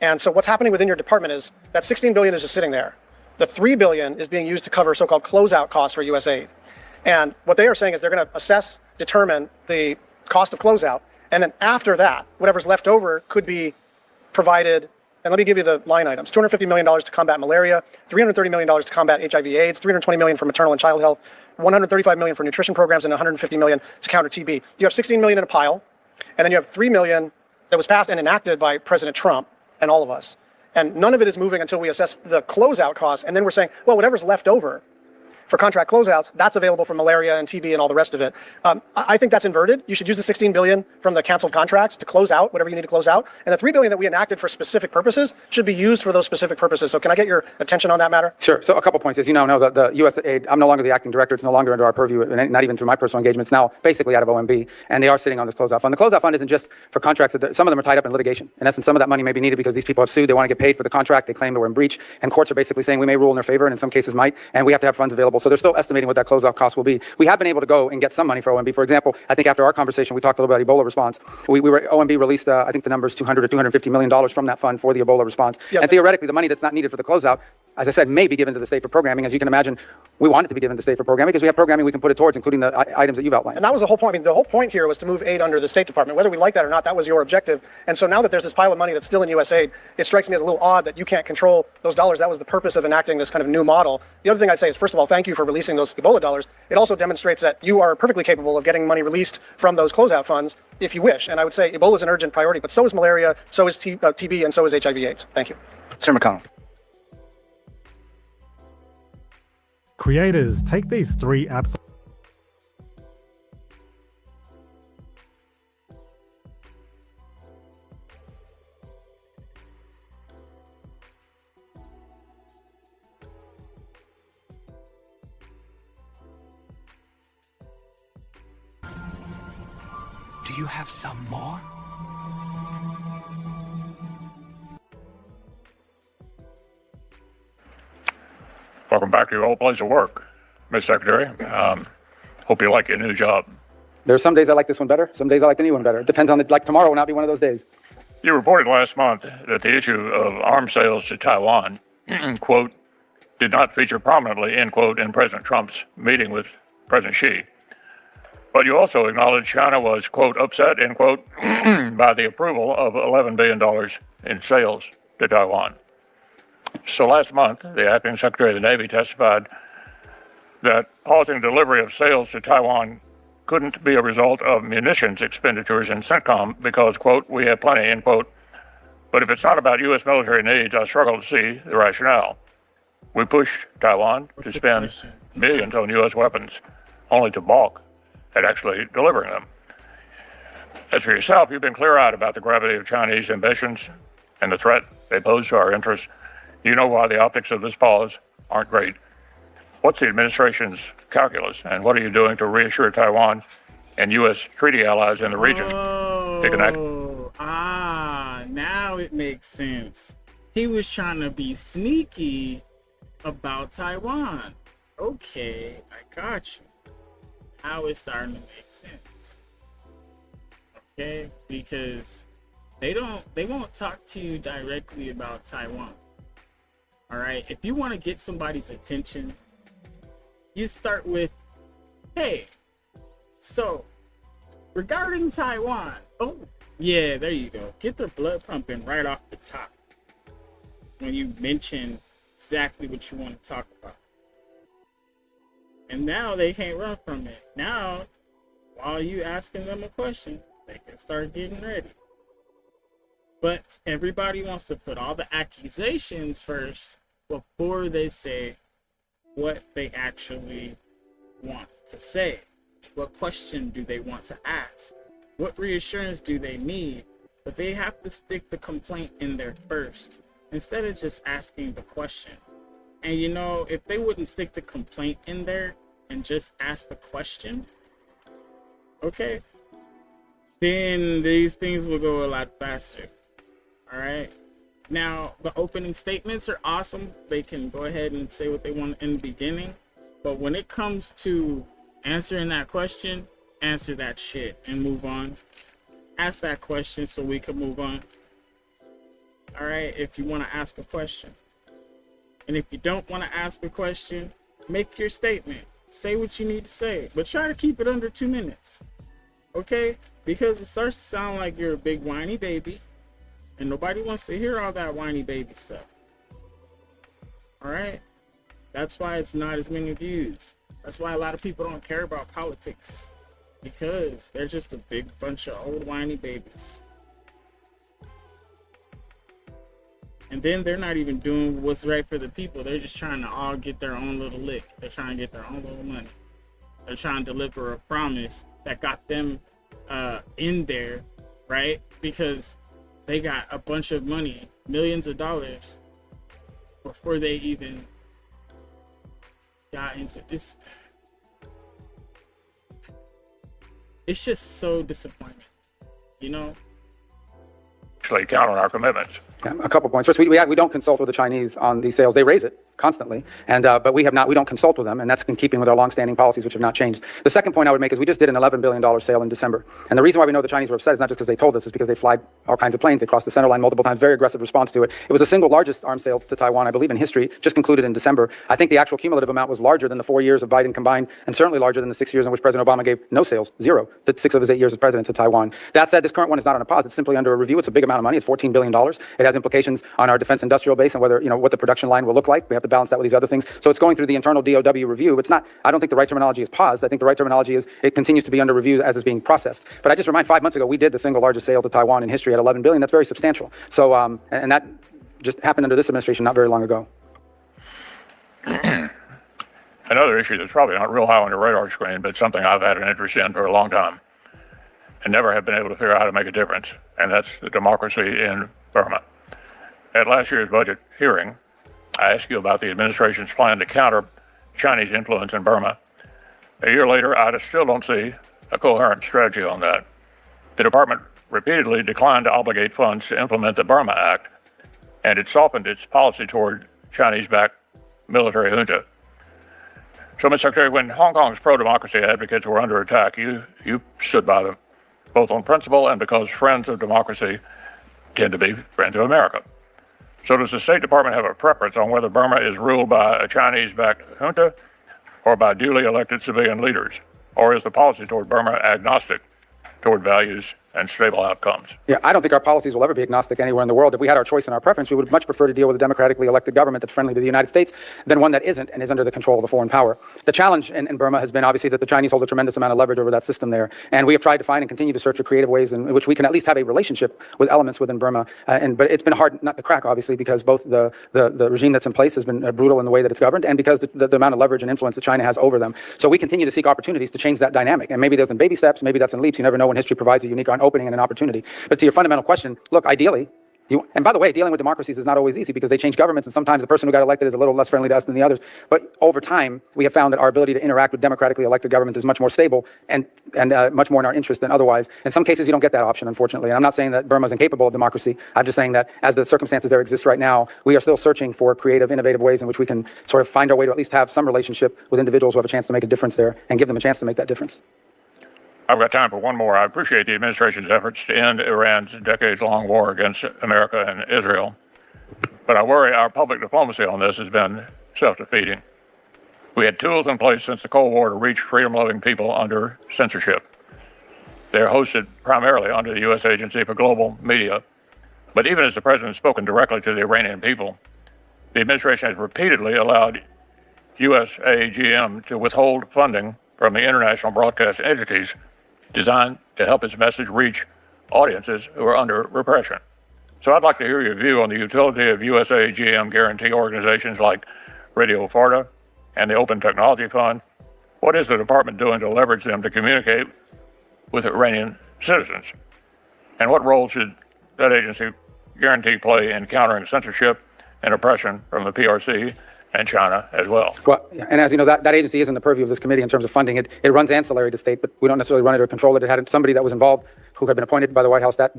And so what's happening within your department is that $16 billion is just sitting there. The $3 billion is being used to cover so-called closeout costs for USAID. And what they are saying is they're going to determine the cost of closeout. And then after that, whatever's left over could be provided. And let me give you the line items. $250 million to combat malaria, $330 million to combat HIV/AIDS, $320 million for maternal and child health, $135 million for nutrition programs, and $150 million to counter TB. You have $16 million in a pile, and then you have $3 million that was passed and enacted by President Trump and all of us. And none of it is moving until we assess the closeout costs. And then we're saying, well, whatever's left over for contract closeouts, that's available for malaria and TB and all the rest of it. I think that's inverted. You should use the $16 billion from the canceled contracts to close out whatever you need to close out. And the $3 billion that we enacted for specific purposes should be used for those specific purposes. So can I get your attention on that matter? Sure. So a couple points. As you know, the USAID, I'm no longer the acting director. It's no longer under our purview, and not even through my personal engagement. It's now basically out of OMB, and they are sitting on this closeout fund. The closeout fund isn't just for contracts. Some of them are tied up in litigation. In essence, some of that money may be needed because these people have sued. They want to get paid for the contract. They claim they were in breach, and courts are basically saying we may rule in their favor, and in some cases might, and we have to have funds available. So they're still estimating what that closeout cost will be. We have been able to go and get some money for OMB. For example, I think after our conversation, we talked a little about Ebola response. OMB released, I think the number is $200 to $250 million from that fund for the Ebola response. Yeah, and theoretically, the money that's not needed for the closeout, as I said, may be given to the state for programming. As you can imagine, we want it to be given to the state for programming because we have programming we can put it towards, including the items that you've outlined. And that was the whole point. I mean, the whole point here was to move aid under the State Department. Whether we like that or not, that was your objective. And so now that there's this pile of money that's still in USAID, it strikes me as a little odd that you can't control those dollars. That was the purpose of enacting this kind of new model. The other thing I'd say is, first of all, thank you for releasing those Ebola dollars. It also demonstrates that you are perfectly capable of getting money released from those closeout funds if you wish. And I would say Ebola is an urgent priority, but so is malaria, so is TB, and so is HIV/AIDS. Thank you. Senator McConnell. Creators, take these 3 apps. Do you have some more? Welcome back to your old place of work, Ms. Secretary. Hope you like your new job. There's some days I like this one better. Some days I like the new one better. It depends on like tomorrow will not be one of those days. You reported last month that the issue of arms sales to Taiwan, quote, did not feature prominently, end quote, in President Trump's meeting with President Xi. But you also acknowledged China was, quote, upset, end quote, by the approval of $11 billion in sales to Taiwan. So last month, the acting Secretary of the Navy testified that pausing delivery of sales to Taiwan couldn't be a result of munitions expenditures in CENTCOM because, quote, we have plenty, end quote. But if it's not about U.S. military needs, I struggle to see the rationale. We push Taiwan to spend billions on U.S. weapons, only to balk at actually delivering them. As for yourself, you've been clear-eyed about the gravity of Chinese ambitions and the threat they pose to our interests. You know why the optics of this pause aren't great. What's the administration's calculus, and what are you doing to reassure Taiwan and U.S. treaty allies in the region to connect? Now it makes sense. He was trying to be sneaky about Taiwan. Okay, I got you. Now it's starting to make sense. Okay, because they won't talk to you directly about Taiwan. All right, if you want to get somebody's attention, you start with, hey, so regarding Taiwan, oh yeah, there you go. Get their blood pumping right off the top when you mention exactly what you want to talk about. And now they can't run from it. Now, while you asking them a question, they can start getting ready. But everybody wants to put all the accusations first before they say what they actually want to say. What question do they want to ask? What reassurance do they need? But they have to stick the complaint in there first instead of just asking the question. And you know, if they wouldn't stick the complaint in there and just ask the question, okay, then these things will go a lot faster. All right. Now, the opening statements are awesome. They can go ahead and say what they want in the beginning. But when it comes to answering that question, answer that shit and move on. Ask that question so we can move on. All right. If you want to ask a question. And if you don't want to ask a question, make your statement. Say what you need to say. But try to keep it under 2 minutes. Okay? Because it starts to sound like you're a big whiny baby. And nobody wants to hear all that whiny baby stuff. Alright? That's why it's not as many views. That's why a lot of people don't care about politics. Because they're just a big bunch of old whiny babies. And then they're not even doing what's right for the people. They're just trying to all get their own little lick. They're trying to get their own little money. They're trying to deliver a promise that got them in there, right? Because they got a bunch of money, millions of dollars, before they even got into this. It's just so disappointing, you know? Actually count on our commitments. Yeah, a couple points. First, we don't consult with the Chinese on these sales. They raise it constantly, and but we don't consult with them, and that's in keeping with our long-standing policies, which have not changed. The second point I would make is we just did an $11 billion sale in December, and the reason why we know the Chinese were upset is not just because they told us, it's because they fly all kinds of planes. They crossed the center line multiple times. Very aggressive response to it. It was the single largest arms sale to Taiwan, I believe, in history. Just concluded in December. I think the actual cumulative amount was larger than the 4 years of Biden combined, and certainly larger than the 6 years in which President Obama gave no sales, zero, to 6 of his 8 years as president to Taiwan. That said, this current one is not on a pause. It's simply under a review. It's a big amount of money. It's $14 billion. It has implications on our defense industrial base and whether, what the production line will look like. We have to balance that with these other things. So it's going through the internal DOW review. It's not, I don't think the right terminology is paused. I think the right terminology is it continues to be under review as it's being processed. But I just remind 5 months ago, we did the single largest sale to Taiwan in history at $11 billion. That's very substantial. So, and that just happened under this administration not very long ago. Another issue that's probably not real high on your radar screen, but something I've had an interest in for a long time and never have been able to figure out how to make a difference, and that's the democracy in Burma. At last year's budget hearing, I asked you about the administration's plan to counter Chinese influence in Burma. A year later, I still don't see a coherent strategy on that. The department repeatedly declined to obligate funds to implement the Burma Act, and it softened its policy toward Chinese-backed military junta. So, Mr. Secretary, when Hong Kong's pro-democracy advocates were under attack, you stood by them, both on principle and because friends of democracy tend to be friends of America. So does the State Department have a preference on whether Burma is ruled by a Chinese-backed junta or by duly elected civilian leaders? Or is the policy toward Burma agnostic toward values and stable outcomes? Yeah, I don't think our policies will ever be agnostic anywhere in the world. If we had our choice and our preference, we would much prefer to deal with a democratically elected government that's friendly to the United States than one that isn't and is under the control of a foreign power. The challenge in Burma has been obviously that the Chinese hold a tremendous amount of leverage over that system there. And we have tried to find and continue to search for creative ways in which we can at least have a relationship with elements within Burma. But it's been hard not to crack, obviously, because both the regime that's in place has been brutal in the way that it's governed and because the amount of leverage and influence that China has over them. So we continue to seek opportunities to change that dynamic. And maybe there's in baby steps, maybe that's in leaps. You never know when history provides a unique opening and an opportunity. But to your fundamental question, look, ideally, and by the way, dealing with democracies is not always easy because they change governments, and sometimes the person who got elected is a little less friendly to us than the others. But over time, we have found that our ability to interact with democratically elected government is much more stable and much more in our interest than otherwise. In some cases, you don't get that option, unfortunately. And I'm not saying that Burma is incapable of democracy. I'm just saying that as the circumstances there exist right now, we are still searching for creative, innovative ways in which we can sort of find our way to at least have some relationship with individuals who have a chance to make a difference there and give them a chance to make that difference. I've got time for one more. I appreciate the administration's efforts to end Iran's decades-long war against America and Israel, but I worry our public diplomacy on this has been self-defeating. We had tools in place since the Cold War to reach freedom-loving people under censorship. They're hosted primarily under the U.S. Agency for Global Media, but even as the president has spoken directly to the Iranian people, the administration has repeatedly allowed USAGM to withhold funding from the international broadcast entities designed to help its message reach audiences who are under repression. So I'd like to hear your view on the utility of USAGM guarantee organizations like Radio Farda and the Open Technology Fund. What is the department doing to leverage them to communicate with Iranian citizens? And what role should that agency guarantee play in countering censorship and oppression from the PRC and China as well? Well, and as you know, that agency is in the purview of this committee in terms of funding. It runs ancillary to state, but we don't necessarily run it or control it. It had somebody that was involved who had been appointed by the White House. That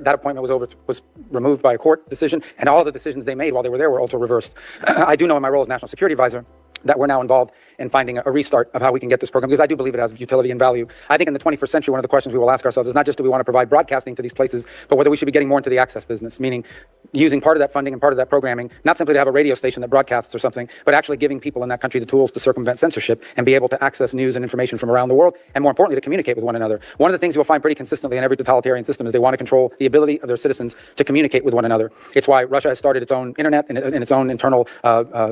appointment was removed by a court decision, and all the decisions they made while they were there were also reversed. I do know in my role as National Security Advisor that we're now involved in finding a restart of how we can get this program, because I do believe it has utility and value. I think in the 21st century, one of the questions we will ask ourselves is not just do we want to provide broadcasting to these places, but whether we should be getting more into the access business, meaning using part of that funding and part of that programming, not simply to have a radio station that broadcasts or something, but actually giving people in that country the tools to circumvent censorship and be able to access news and information from around the world, and more importantly, to communicate with one another. One of the things you'll find pretty consistently in every totalitarian system is they want to control the ability of their citizens to communicate with one another. It's why Russia has started its own internet and its own internal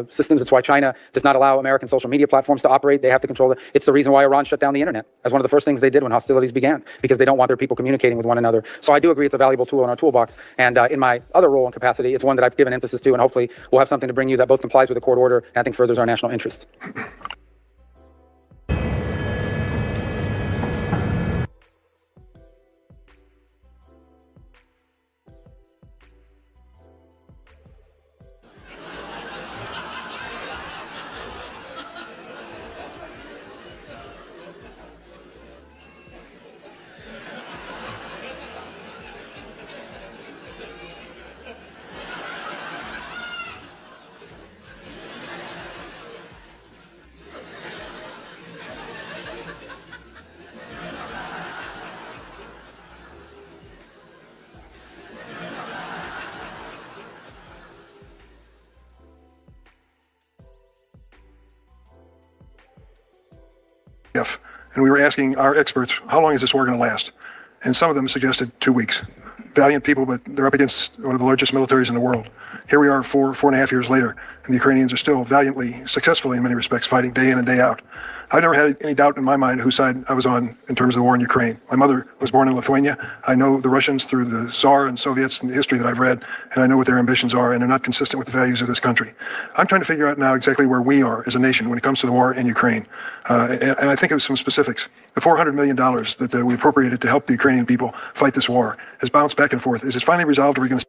systems. It's why China does not allow American social media platforms to operate. They have to control it. It's the reason why Iran shut down the internet as one of the first things they did when hostilities began, because they don't want their people communicating with one another. So I do agree it's a valuable tool in our toolbox. And in my other role and capacity, it's one that I've given emphasis to, and hopefully we'll have something to bring you that both complies with the court order and I think furthers our national interest. And we were asking our experts, how long is this war going to last? And some of them suggested 2 weeks. Valiant people, but they're up against one of the largest militaries in the world. Here we are 4.5 years later, and the Ukrainians are still valiantly, successfully in many respects, fighting day in and day out. I've never had any doubt in my mind whose side I was on in terms of the war in Ukraine. My mother was born in Lithuania. I know the Russians through the Tsar and Soviets and the history that I've read, and I know what their ambitions are, and they're not consistent with the values of this country. I'm trying to figure out now exactly where we are as a nation when it comes to the war in Ukraine. And I think of some specifics. The $400 million that we appropriated to help the Ukrainian people fight this war has bounced back and forth. Is it finally resolved, or are we going to...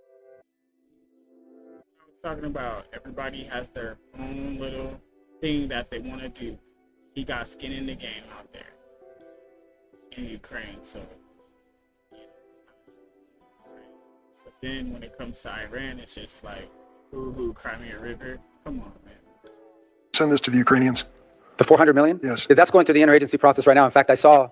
I was talking about everybody has their own little thing that they want to do. He got skin in the game out there in Ukraine, so yeah. But then when it comes to Iran, it's just like, ooh, Crimea River, come on, man. send this to the Ukrainians? The 400 million? Yes. That's going through the interagency process right now. In fact, I saw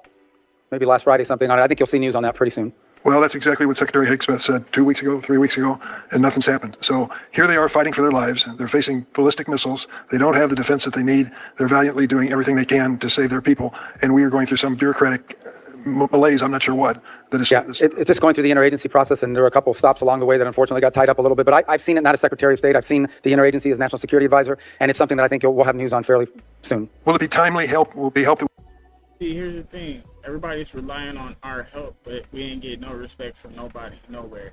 maybe last Friday something on it. I think you'll see news on that pretty soon. Well, that's exactly what Secretary Higgsmith said 2 weeks ago, 3 weeks ago, and nothing's happened. So here they are fighting for their lives. They're facing ballistic missiles. They don't have the defense that they need. They're valiantly doing everything they can to save their people. And we are going through some bureaucratic malaise, I'm not sure what. That is, it's just going through the interagency process, and there were a couple of stops along the way that unfortunately got tied up a little bit. But I've seen it not as Secretary of State. I've seen the interagency as National Security Advisor, and it's something that I think we'll have news on fairly soon. Will it be timely help? Will it be help? See, here's the thing. Everybody's relying on our help, but we ain't get no respect from nobody, nowhere.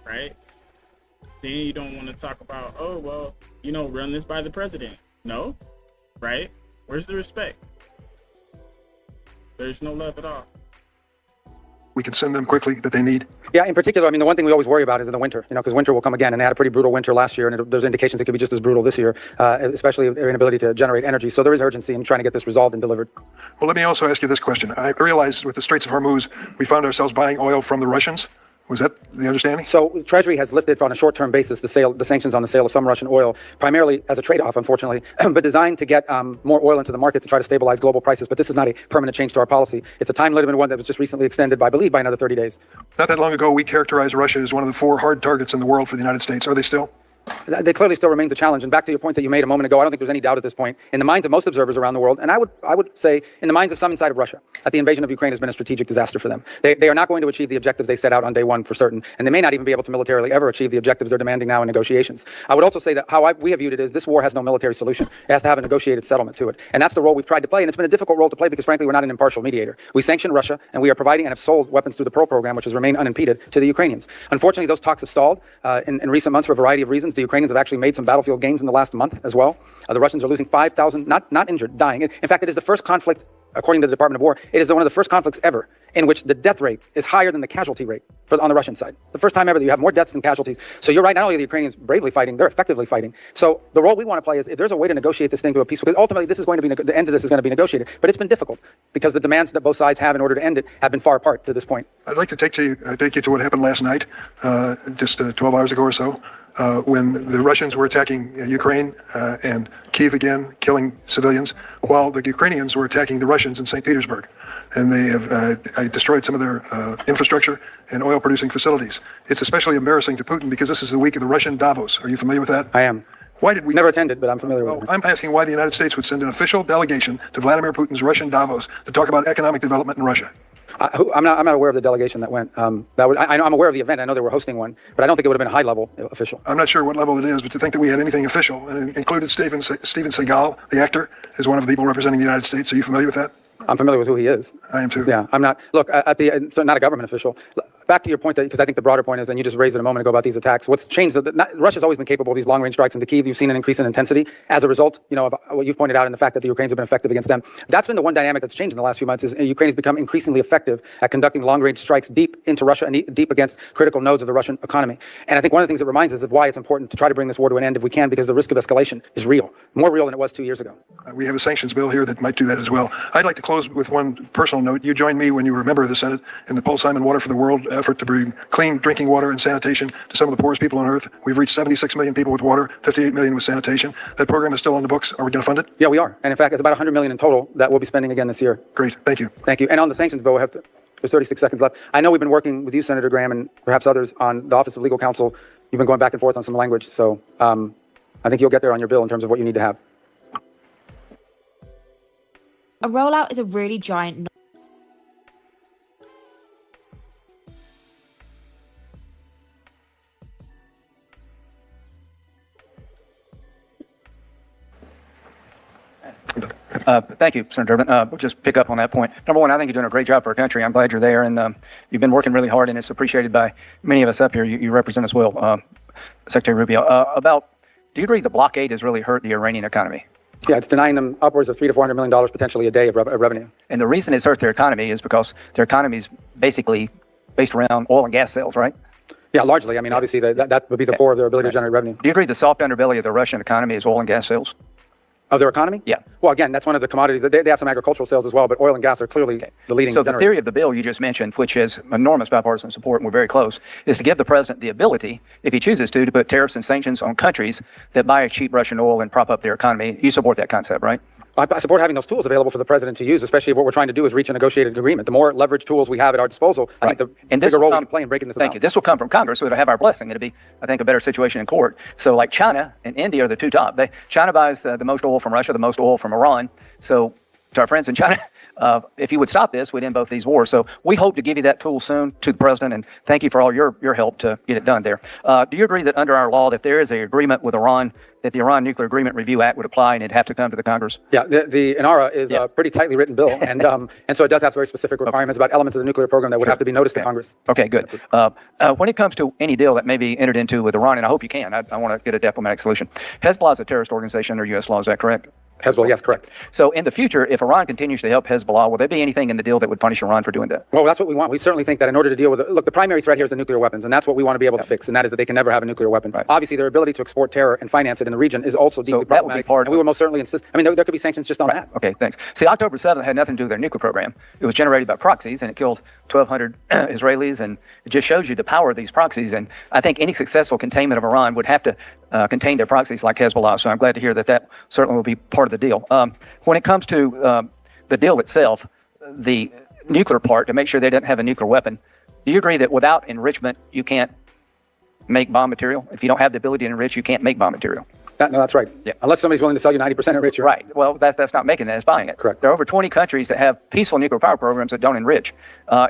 Right? Then you don't want to talk about, oh, well, run this by the president. No, right? Where's the respect? There's no love at all. We can send them quickly that they need. Yeah, in particular, I mean, the one thing we always worry about is in the winter, because winter will come again, and they had a pretty brutal winter last year, and there's indications it could be just as brutal this year, especially their inability to generate energy. So there is urgency in trying to get this resolved and delivered. Well, let me also ask you this question. I realize with the Straits of Hormuz, we found ourselves buying oil from the Russians. Was that the understanding? So Treasury has lifted on a short-term basis the sanctions on the sale of some Russian oil, primarily as a trade-off, unfortunately, but designed to get more oil into the market to try to stabilize global prices. But this is not a permanent change to our policy. It's a time-limited one that was just recently extended, I believe, by another 30 days. Not that long ago, we characterized Russia as one of the 4 hard targets in the world for the United States. Are they still? They clearly still remains a challenge. And back to your point that you made a moment ago, I don't think there's any doubt at this point in the minds of most observers around the world, and I would say in the minds of some inside of Russia, that the invasion of Ukraine has been a strategic disaster for them. They are not going to achieve the objectives they set out on day one for certain, and they may not even be able to militarily ever achieve the objectives they're demanding now in negotiations. I would also say that how we have viewed it is this war has no military solution. It has to have a negotiated settlement to it. And that's the role we've tried to play, and it's been a difficult role to play because, frankly, we're not an impartial mediator. We sanction Russia, and we are providing and have sold weapons through the Pearl program, which has remained unimpeded, to the Ukrainians. Unfortunately, those talks have stalled in recent months for a variety of reasons. The Ukrainians have actually made some battlefield gains in the last month as well. The Russians are losing 5,000, not injured, dying. In fact, it is the first conflict, according to the Department of War, it is one of the first conflicts ever in which the death rate is higher than the casualty rate on the Russian side. The first time ever that you have more deaths than casualties. So you're right, not only are the Ukrainians bravely fighting, they're effectively fighting. So the role we want to play is if there's a way to negotiate this thing to a peaceful, because ultimately this is going to be, the end of this is going to be negotiated, but it's been difficult because the demands that both sides have in order to end it have been far apart to this point. I'd like to take you to what happened last night, just 12 hours ago or so. When the Russians were attacking Ukraine and Kyiv again, killing civilians, while the Ukrainians were attacking the Russians in St. Petersburg. And they have destroyed some of their infrastructure and oil-producing facilities. It's especially embarrassing to Putin because this is the week of the Russian Davos. Are you familiar with that? I am. Why did we never attended, but I'm familiar with it. I'm asking why the United States would send an official delegation to Vladimir Putin's Russian Davos to talk about economic development in Russia. I'm not aware of the delegation that went. I'm aware of the event. I know they were hosting one, but I don't think it would have been a high-level official. I'm not sure what level it is, but to think that we had anything official, and it included Steven Seagal, the actor, is one of the people representing the United States. Are you familiar with that? I'm familiar with who he is. I am too. Yeah, I'm not. Look, so not a government official. Back to your point, because I think the broader point is, and you just raised it a moment ago about these attacks. What's changed? Russia's always been capable of these long-range strikes into Kyiv. You've seen an increase in intensity as a result, of what you've pointed out, and the fact that the Ukrainians have been effective against them. That's been the one dynamic that's changed in the last few months. Is Ukraine has become increasingly effective at conducting long-range strikes deep into Russia and deep against critical nodes of the Russian economy. And I think one of the things that reminds us of why it's important to try to bring this war to an end if we can, because the risk of escalation is real, more real than it was 2 years ago. We have a sanctions bill here that might do that as well. I'd like to close with one personal note. You joined me when you were a member of the Senate in the Paul Simon Water for the World effort to bring clean drinking water and sanitation to some of the poorest people on earth. We've reached 76 million people with water, 58 million with sanitation. That program is still on the books. Are we going to fund it? Yeah, we are. And in fact, it's about 100 million in total that we'll be spending again this year. Great. Thank you. Thank you. And on the sanctions bill, there's 36 seconds left. I know we've been working with you, Senator Graham, and perhaps others on the Office of Legal Counsel. You've been going back and forth on some language. So I think you'll get there on your bill in terms of what you need to have. A rollout is a really giant Thank you, Senator Durbin. We'll just pick up on that point. Number one, I think you're doing a great job for our country. I'm glad you're there, and you've been working really hard, and it's appreciated by many of us up here. You represent us well, Secretary Rubio. Do you agree the blockade has really hurt the Iranian economy? Yeah, it's denying them upwards of $300 to $400 million potentially a day of revenue. And the reason it's hurt their economy is because their economy is basically based around oil and gas sales, right? Yeah, largely. I mean, obviously, that would be the core of their ability to generate revenue. Do you agree the soft underbelly of the Russian economy is oil and gas sales? Of their economy? Yeah. Well, again, that's one of the commodities. They have some agricultural sales as well, but oil and gas are clearly the leading So the generator. theory of the bill you just mentioned, which has enormous bipartisan support, and we're very close, is to give the president the ability, if he chooses to put tariffs and sanctions on countries that buy cheap Russian oil and prop up their economy. You support that concept, right? I support having those tools available for the president to use, especially if what we're trying to do is reach a negotiated agreement. The more leverage tools we have at our disposal, I think the bigger role we can play in breaking this about. Thank you. This will come from Congress, so it'll have our blessing. It'll be, I think, a better situation in court. So like China and India are the two top. China buys the most oil from Russia, the most oil from Iran. So to our friends in China, if you would stop this, we'd end both these wars. So we hope to give you that tool soon to the president, and thank you for all your help to get it done there. Do you agree that under our law, if there is an agreement with Iran, that the Iran Nuclear Agreement Review Act would apply and it'd have to come to the Congress? Yeah, the INARA is a pretty tightly written bill, and so it does have very specific requirements about elements of the nuclear program that would have to be noticed to Congress. Okay, good. When it comes to any deal that may be entered into with Iran, and I hope you can, I want to get a diplomatic solution. Hezbollah is a terrorist organization under U.S. law, is that correct? Hezbollah, yes, correct. So in the future, if Iran continues to help Hezbollah, will there be anything in the deal that would punish Iran for doing that? Well, that's what we want. We certainly think that in order to deal with it, look, the primary threat here is the nuclear weapons, and that's what we want to be able to fix, and that is that they can never have a nuclear weapon. Right. Obviously, their ability to export terror and finance it in the region is also deeply that would be problematic, part and we will most certainly insist. I mean, there could be sanctions just on that. Okay, thanks. See, October 7th had nothing to do with their nuclear program. It was generated by proxies, and it killed 1,200 Israelis, and it just shows you the power of these proxies. And I think any successful containment of Iran would have to contain their proxies like Hezbollah. So I'm glad to hear that certainly will be part of the deal. When it comes to the deal itself, the nuclear part, to make sure they don't have a nuclear weapon, do you agree that without enrichment, you can't make bomb material? If you don't have the ability to enrich, you can't make bomb material. No, that's right. Yeah. Unless somebody's willing to sell you 90% enriched. Right. Well, that's not making it, it's buying it. Correct. There are over 20 countries that have peaceful nuclear power programs that don't enrich.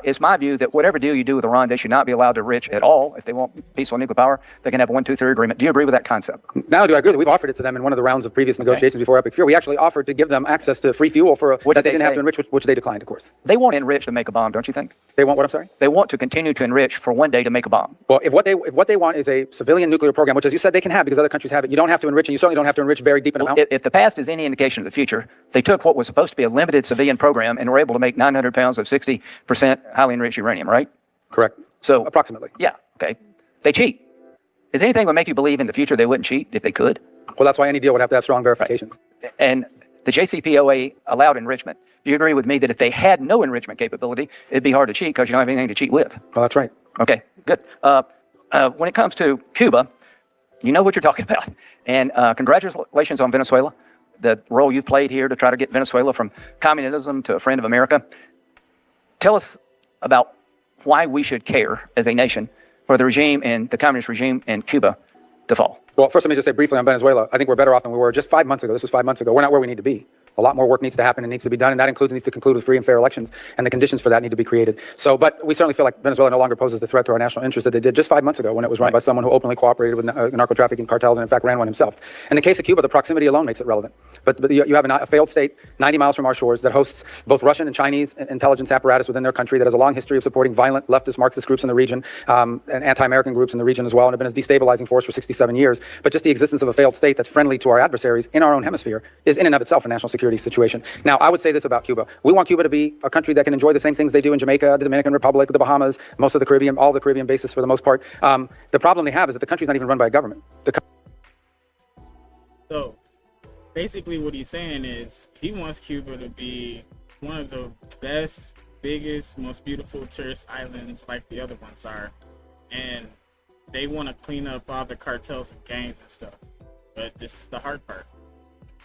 It's my view that whatever deal you do with Iran, they should not be allowed to enrich at all. If they want peaceful nuclear power, they can have a 1, 2, 3 agreement. Do you agree with that concept? Now, do I agree that we've offered it to them in one of the rounds of previous negotiations before Epic Fuel? We actually offered to give them access to free fuel that they didn't have to enrich, which they declined, of course. They want to enrich to make a bomb, don't you think? They want what, I'm sorry? They want to continue to enrich for one day to make a bomb. Well, if what they want is a civilian nuclear program, which, as you said, they can have because other countries have it, you don't have to enrich, and you certainly don't have to enrich very deep in amount. If the past is any indication of the future, they took what was supposed to be a limited civilian program and were able to make 900 pounds of 60% highly enriched uranium, right? Correct. So approximately. Yeah. Okay. They cheat. Is anything that would make you believe in the future they wouldn't cheat if they could? Well, that's why any deal would have to have strong verifications. Right. And the JCPOA allowed enrichment. Do you agree with me that if they had no enrichment capability, it'd be hard to cheat because you don't have anything to cheat with? Well, that's right. Okay, good. When it comes to Cuba, you know what you're talking about. And congratulations on Venezuela, the role you've played here to try to get Venezuela from communism to a friend of America. Tell us about why we should care as a nation for the regime and the communist regime in Cuba to fall. Well, first, let me just say briefly on Venezuela. I think we're better off than we were just 5 months ago. This was 5 months ago. We're not where we need to be. A lot more work needs to happen and needs to be done, and that needs to conclude with free and fair elections, and the conditions for that need to be created. So, but we certainly feel like Venezuela no longer poses the threat to our national interest that they did just 5 months ago when it was run by someone who openly cooperated with narco-trafficking cartels and, in fact, ran one himself. In the case of Cuba, the proximity alone makes it relevant. But you have a failed state 90 miles from our shores that hosts both Russian and Chinese intelligence apparatus within their country that has a long history of supporting violent leftist Marxist groups in the region and anti-American groups in the region as well, and have been a destabilizing force for 67 years. But just the existence of a failed state that's friendly to our adversaries in our own hemisphere is in and of itself a national security situation. Now, I would say this about Cuba. We want Cuba to be a country that can enjoy the same things they do in Jamaica, the Dominican Republic, the Bahamas, most of the Caribbean, all the Caribbean bases for the most part. The problem they have is that the country's not even run by a government. So, basically what he's saying is he wants Cuba to be one of the best, biggest, most beautiful tourist islands like the other ones are. And they want to clean up all the cartels and gangs and stuff. But this is the hard part.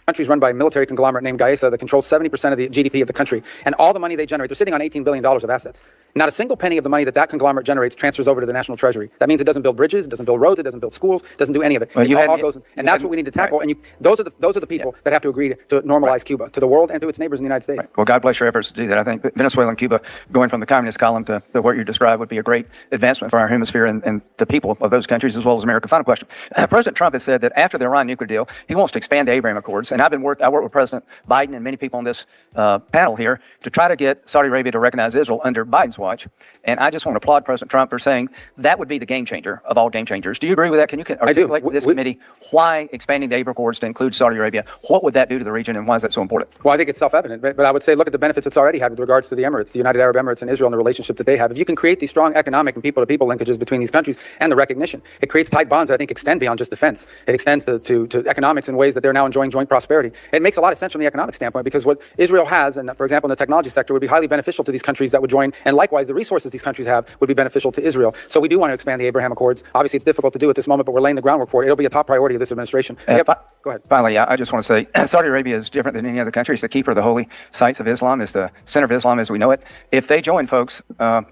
Country's run by a military conglomerate named GAESA that controls 70% of the GDP of the country, and all the money they generate, they're sitting on $18 billion of assets. Not a single penny of the money that conglomerate generates transfers over to the national treasury. That means it doesn't build bridges, it doesn't build roads, it doesn't build schools, it doesn't do any of it. Well, it all goes, and that's what we need to tackle. Right. And those are the people that have to agree to normalize Cuba to the world and to its neighbors in the United States. Right. Well, God bless your efforts to do that. I think Venezuela and Cuba going from the communist column to what you described would be a great advancement for our hemisphere and the people of those countries as well as America. Final question. President Trump has said that after the Iran nuclear deal, he wants to expand the Abraham Accords. And I worked with President Biden and many people on this panel here to try to get Saudi Arabia to recognize Israel under Biden's watch. And I just want to applaud President Trump for saying that would be the game changer of all game changers. Do you agree with that? Can you articulate with this committee why expanding the Abraham Accords to include Saudi Arabia, what would that do to the region and why is that so important? Well, I think it's self-evident, but I would say look at the benefits it's already had with regards to the Emirates, the United Arab Emirates and Israel and the relationship that they have. If you can create these strong economic and people-to-people linkages between these countries and the recognition, it creates tight bonds that I think extend beyond just defense. It extends to economics in ways that they're now enjoying joint prosperity. It makes a lot of sense from the economic standpoint because what Israel has, and for example in the technology sector, would be highly beneficial to these countries that would join, and likewise the resources these countries have would be beneficial to Israel. So we do want to expand the Abraham Accords. Obviously it's difficult to do at this moment, but we're laying the groundwork for it. It'll be a top priority of this administration. Go ahead. Finally, I just want to say Saudi Arabia is different than any other country. It's the keeper of the holy sites of Islam. It's the center of Islam as we know it. If they join, folks, a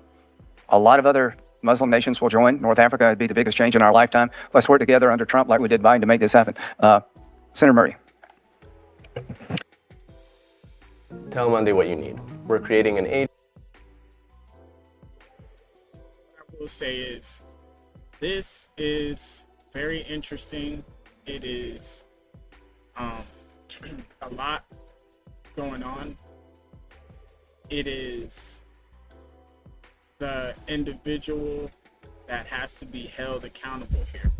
lot of other Muslim nations will join. North Africa would be the biggest change in our lifetime. Let's work together under Trump like we did Biden to make this happen. Senator Murray. Tell Monday what you need. We're creating an agency. What I will say is, this is very interesting. It is a lot going on. It is the individual that has to be held accountable here.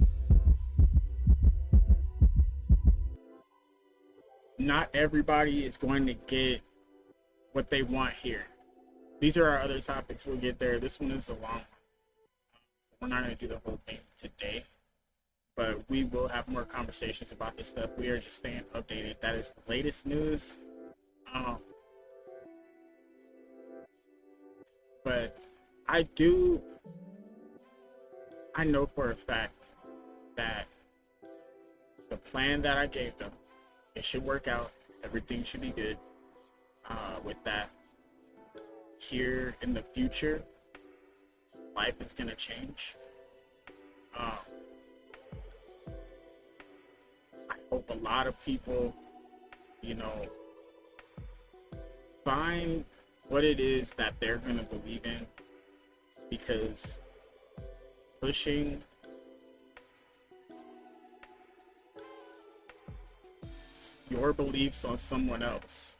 Not everybody is going to get what they want here. These are our other topics. We'll get there. This one is a long one. We're not going to do the whole thing today, but we will have more conversations about this stuff. We are just staying updated. That is the latest news. But I know for a fact that the plan that I gave them, it should work out. Everything should be good with that. Here in the future, life is going to change. I hope a lot of people, find what it is that they're going to believe in, because pushing your beliefs on someone else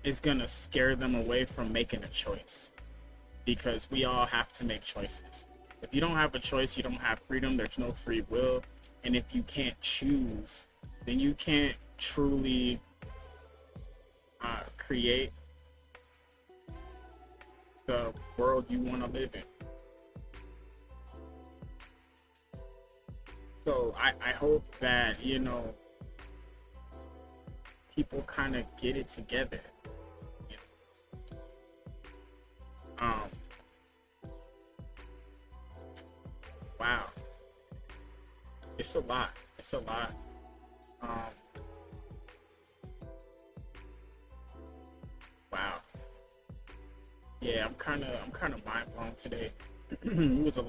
is going to scare them away from making a choice, because we all have to make choices. If you don't have a choice, you don't have freedom. There's no free will. And if you can't choose, then you can't truly create the world you want to live in. So I hope that, people kind of get it together. Wow. It's a lot. Wow. Yeah, I'm kind of mind blown today. It was a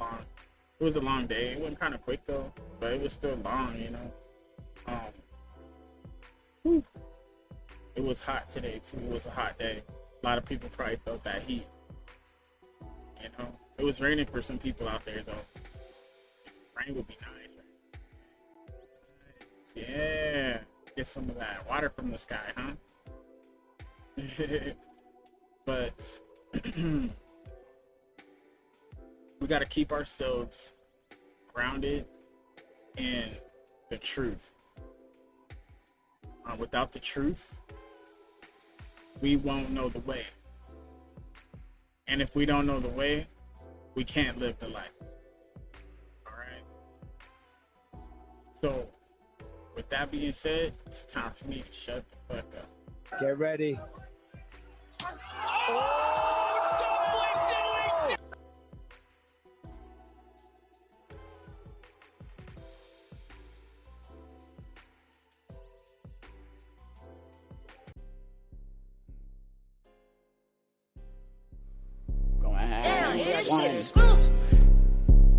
long day. It went kind of quick though, but it was still long, Whew. It was hot today too. It was a hot day. A lot of people probably felt that heat. It was raining for some people out there though. Rain would be nice. Yeah, get some of that water from the sky, huh? But we got to keep ourselves grounded in the truth. Without the truth, we won't know the way. And if we don't know the way, we can't live the life. All right? So, with that being said, it's time for me to shut the fuck up. Get ready.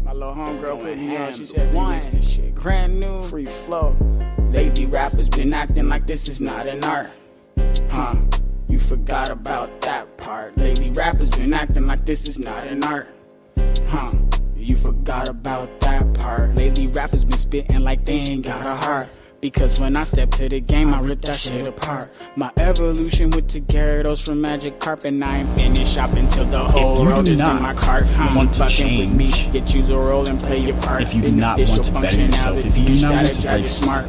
My little homegirl put me on. She said, this shit brand new, free flow. Lately rappers been acting like this is not an art. You forgot about that part. Lately rappers been acting like this is not an art. You forgot about that part. Lately rappers been spitting like they ain't got a heart. Because when I step to the game, I rip that shit apart. My evolution with the Gyarados from Magic Carp, and I ain't finished shopping till the whole road is in my cart. Want to Fucking with me, change, you choose a role and play your part. if you do not want to better yourself, if you do not want to break outside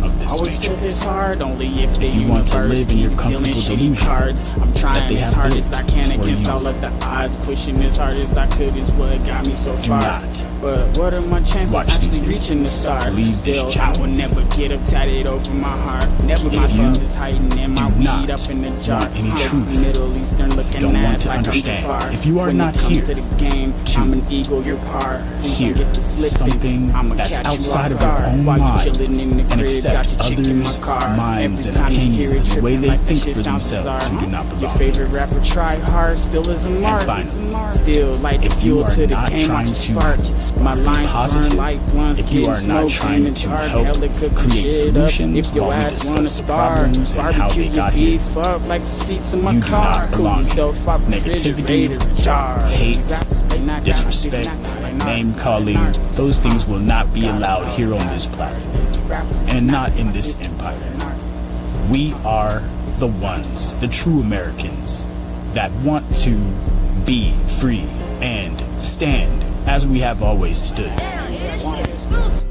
of this always feel matrix, this hard, only if the you want to live in your comfortable delusion cards. I'm that trying they as have hard built as I can for against you. all of the odds. Pushing as hard as I could is what got me so far. not But what are my chances of watch these actually videos. reaching the stars? Leave this Still, I channel. will never get up tatted over my heart. Never my If you sons is hiding in my do weed not up in the jar. want any Sexy truth, Middle Eastern looking don't want ass to like I'm too understand. far. If you are When not it comes here to the game, to I'm an eagle, you're par. hear Get to slipping, something I'ma that's catch you outside off of your guard. own While you mind chillin' in the and crib, accept got your chick in my others' car. minds Every and time you hear it opinions, the way tripping they like that think shit for sounds themselves, bizarre. you do not Your belong. favorite rapper try hard, still is a mark. finally, Still like the if you fuel are to the not game, trying watch to it spark. My lines positive, burn like blunts, if you getting are not smoked trying in the to dark, help hella cooking create shit up. solutions If your while we ass wanna discuss the spar, problems and how barbecue they your got here, beef up like the seats in my you do car. not Cool belong here. yourself up, Negativity, refrigerator, jar. hate, Rappers play knock out, disrespect, name calling, those things will not be allowed here on this platform and not in this empire. We are the ones, the true Americans, that want to be free and stand as we have always stood. Damn, this shit is exclusive.